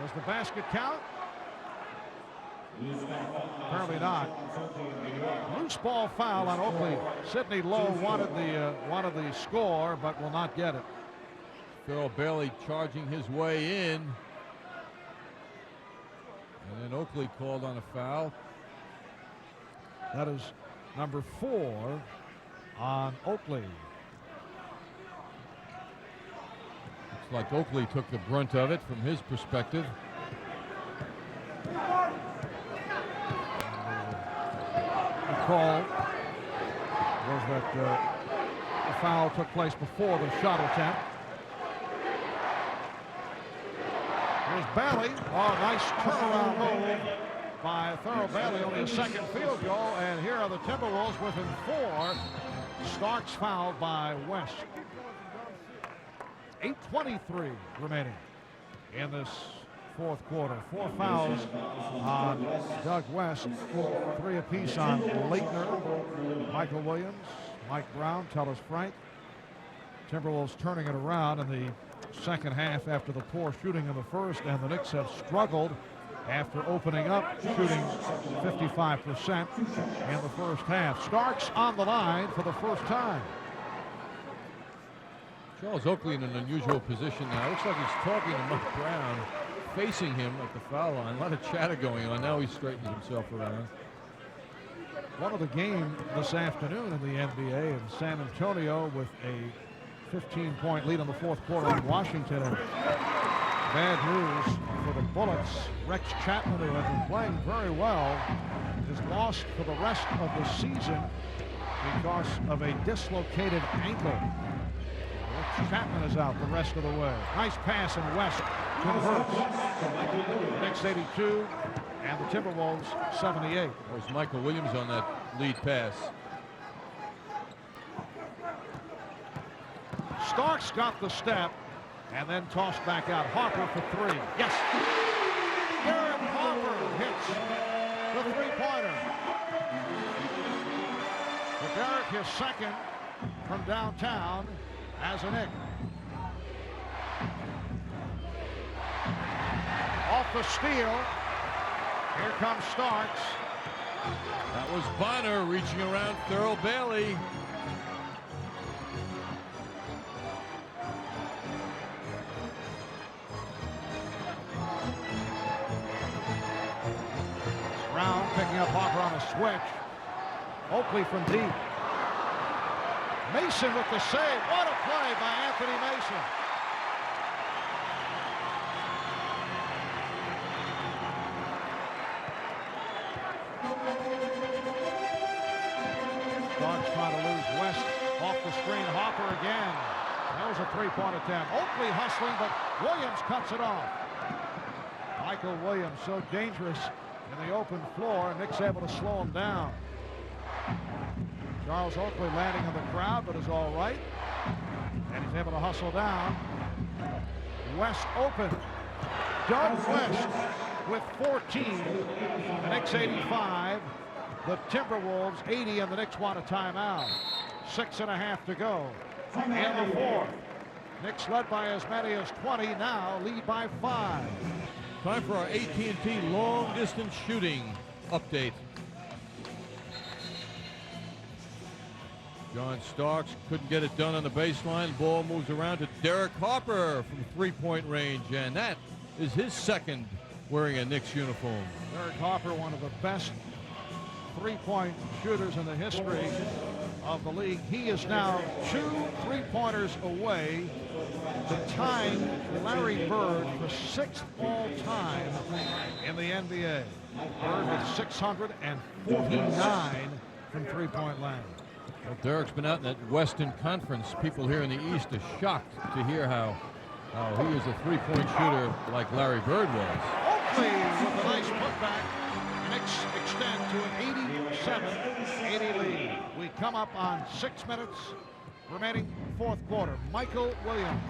Does the basket count? Apparently not. Loose ball foul on Oakley. Sidney Lowe wanted the score, but will not get it. Phil Bailey charging his way in. And then Oakley called on a foul. That is number 4 on Oakley. Looks like Oakley took the brunt of it from his perspective. The call was that the foul took place before the shot attempt. Here's Bailey. Oh, nice turnaround move by Thurl Bailey. Only a second field goal, and here are the Timberwolves within 4. Starks fouled by West. 8:23 remaining in this 4th quarter. 4 fouls on Doug West, 3 apiece on Leitner, Michael Williams, Mike Brown, Tellus Frank. Timberwolves turning it around in the second half after the poor shooting in the first, and the Knicks have struggled after opening up, shooting 55% in the first half. Starks on the line for the first time. Charles Oakley in an unusual position now. Looks like he's talking to Mike Brown, facing him at the foul line. A lot of chatter going on. Now he's straightening himself around. One of the game this afternoon in the NBA in San Antonio with a 15-point lead in the 4th quarter on Washington. And bad news for the Bullets. Rex Chapman, who has been playing very well, is lost for the rest of the season because of a dislocated ankle. Rex Chapman is out the rest of the way. Nice pass, and West converts. Knicks 82 and the Timberwolves 78. There's Michael Williams on that lead pass. Starks got the step and then tossed back out. Harper for 3. Yes. Derek Harper hits the 3-pointer. For Derek, his second from downtown as a Knick. Off the steal. Here comes Starks. That was Bonner reaching around Thurl Bailey. Brown picking up Hopper on a switch. Oakley from deep. Mason with the save. What a play by Anthony Mason. Starks trying to lose West off the screen. Hopper again. That was a three-point attempt. Oakley hustling, but Williams cuts it off. Michael Williams so dangerous in the open floor, and Knicks able to slow him down. Charles Oakley landing on the crowd, but is all right. And he's able to hustle down. West open. Doug West with 14. The Knicks 85. The Timberwolves 80, and the Knicks want a timeout. 6.5 to go in the fourth. Knicks led by as many as 20, now lead by 5. Time for our AT&T long distance shooting update. John Starks couldn't get it done on the baseline. Ball moves around to Derek Harper from three-point range, and that is his second wearing a Knicks uniform. Derek Harper, one of the best three-point shooters in the history of the league. He is now 2 3-pointers away to tying Larry Bird for 6th all-time in the NBA. Bird with 649 from three-point land. Well, Derek's been out in that Western Conference. People here in the East are shocked to hear how he is a three-point shooter like Larry Bird was. Oakley with a nice putback. Knicks extend to an 87-80 lead. We come up on 6 minutes remaining fourth quarter. Michael Williams.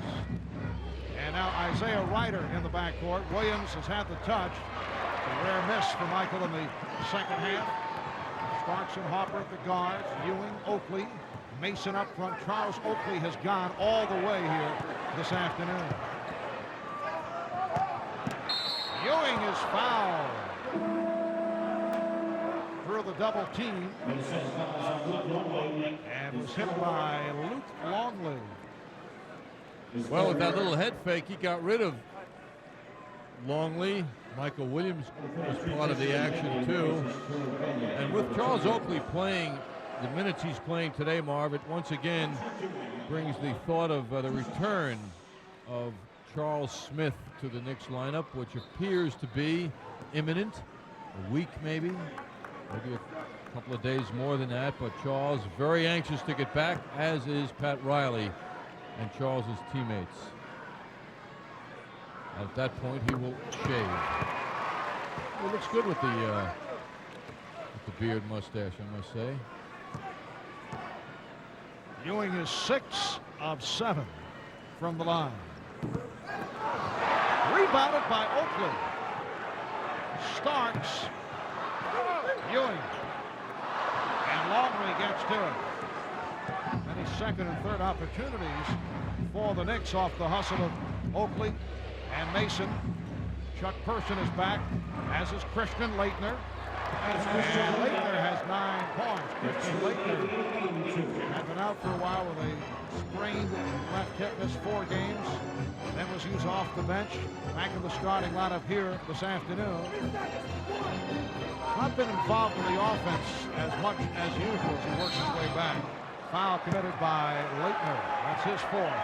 And now Isiah Rider in the backcourt. Williams has had the touch. A rare miss for Michael in the second half. Starks and Hopper at the guards. Ewing, Oakley, Mason up front. Charles Oakley has gone all the way here this afternoon. Ewing is fouled. Through the double team. And was hit by Luke Longley. Well, with that little head fake, he got rid of Longley. Michael Williams was part of the action, too. And with Charles Oakley playing the minutes he's playing today, Marv, it once again brings the thought of the return of Charles Smith to the Knicks lineup, which appears to be imminent. A week, maybe a couple of days more than that. But Charles very anxious to get back, as is Pat Riley and Charles's teammates. At that point, he will shave. He looks good with the beard mustache, I must say. Ewing is 6 of 7 from the line. Rebounded by Oakley. Starks. Ewing. And Longley gets to it. Many second and third opportunities for the Knicks off the hustle of Oakley and Mason. Chuck Person is back, as is Christian Laettner. And Laettner has 9 points. Christian Laettner had been out for a while with a sprained left hip, missed 4 games, then was used off the bench, back in the starting lineup here this afternoon. Not been involved in the offense as much as usual as he works his way back. Foul committed by Laettner. That's his 4th.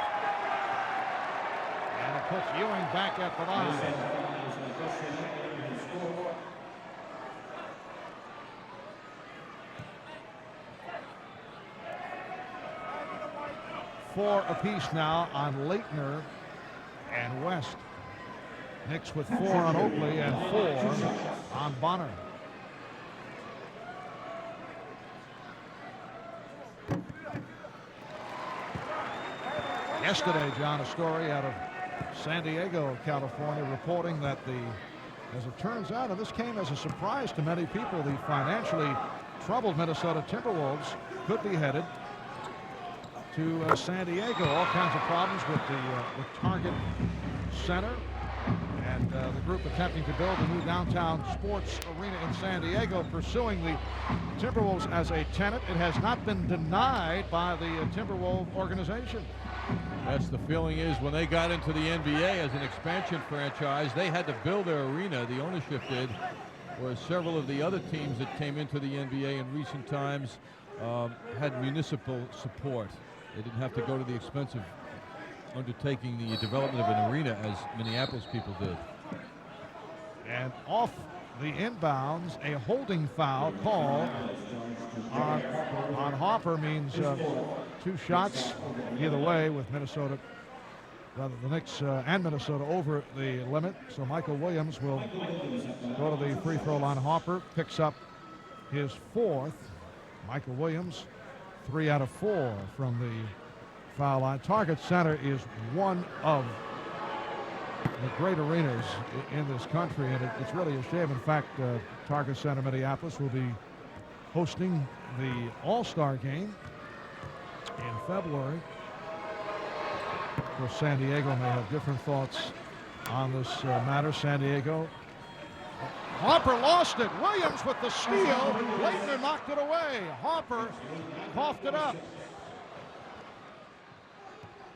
And it puts Ewing back at the line. Four apiece now on Laettner and West. Knicks with 4 on Oakley and 4 on Bonner. Yesterday, John, a story out of San Diego, California, reporting that as it turns out, and this came as a surprise to many people, the financially troubled Minnesota Timberwolves could be headed to San Diego. All kinds of problems with the Target Center, and and the group attempting to build a new downtown sports arena in San Diego, pursuing the Timberwolves as a tenant. It has not been denied by the Timberwolves organization. That's the feeling is when they got into the NBA as an expansion franchise, they had to build their arena. The ownership did, whereas several of the other teams that came into the NBA in recent times had municipal support. They didn't have to go to the expense of undertaking the development of an arena as Minneapolis people did. And off the inbounds, a holding foul call on Harper means 2 shots either way with Minnesota, rather the Knicks and Minnesota over the limit. So Michael Williams will go to the free throw line. Harper picks up his 4th. Michael Williams 3 out of 4 from the foul line. Target Center is one of the great arenas in this country, and it's really a shame. In fact, Target Center Minneapolis will be hosting the All-Star game in February. Of course, San Diego may have different thoughts on this matter. San Diego. Harper lost it. Williams with the steal. Leitner knocked it away. Harper coughed it up.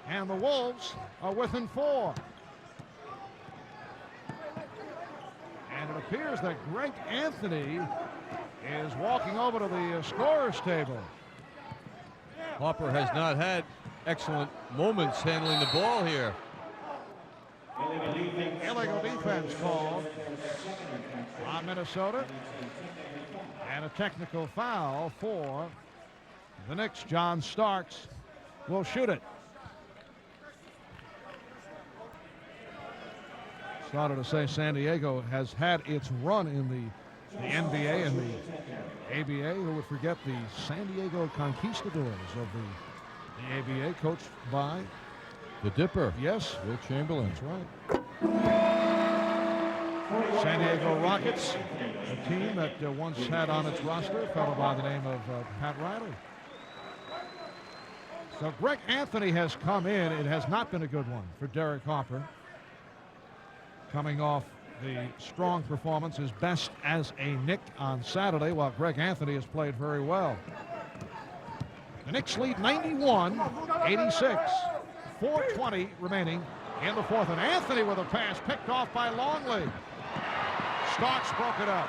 And the Wolves are within 4. And it appears that Greg Anthony is walking over to the scorer's table. Harper has not had excellent moments handling the ball here. Illegal defense called on Minnesota. And a technical foul for the Knicks. John Starks will shoot it. Started to say San Diego has had its run in the NBA and the ABA. Who would forget the San Diego Conquistadors of the ABA, coached by the Dipper. Yes, Will Chamberlain. That's right. San Diego Rockets, a team that once had on its roster a fellow by the name of Pat Riley. So Greg Anthony has come in. It has not been a good one for Derek Harper. Coming off the strong performance, his best as a Knick on Saturday, while Greg Anthony has played very well. The Knicks lead 91-86. 4:20 remaining in the 4th. And Anthony with a pass picked off by Longley. Starks broke it up.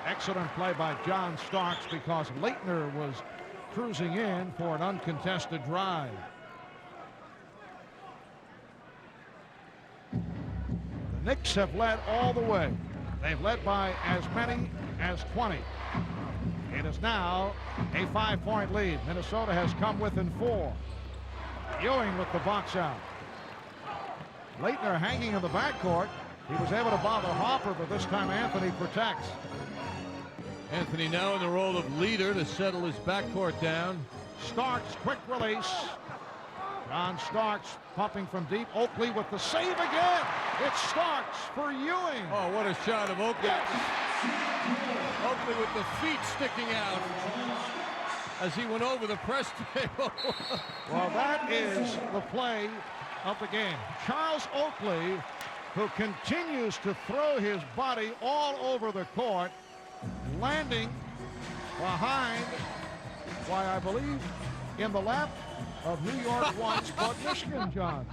Excellent play by John Starks because Leitner was cruising in for an uncontested drive. The Knicks have led all the way. They've led by as many as 20. It is now a 5-point lead. Minnesota has come within 4. Ewing with the box out. Leitner hanging in the backcourt. He was able to bother Harper, but this time Anthony protects. Anthony now in the role of leader to settle his backcourt down. Starks, quick release. John Starks pumping from deep. Oakley with the save again. It's Starks for Ewing. Oh, what a shot of Oakley. Yes. Oakley with the feet sticking out as he went over the press table. Well, that is the play of the game. Charles Oakley, who continues to throw his body all over the court, landing behind, why, I believe, in the lap of New York once, but Michigan, John.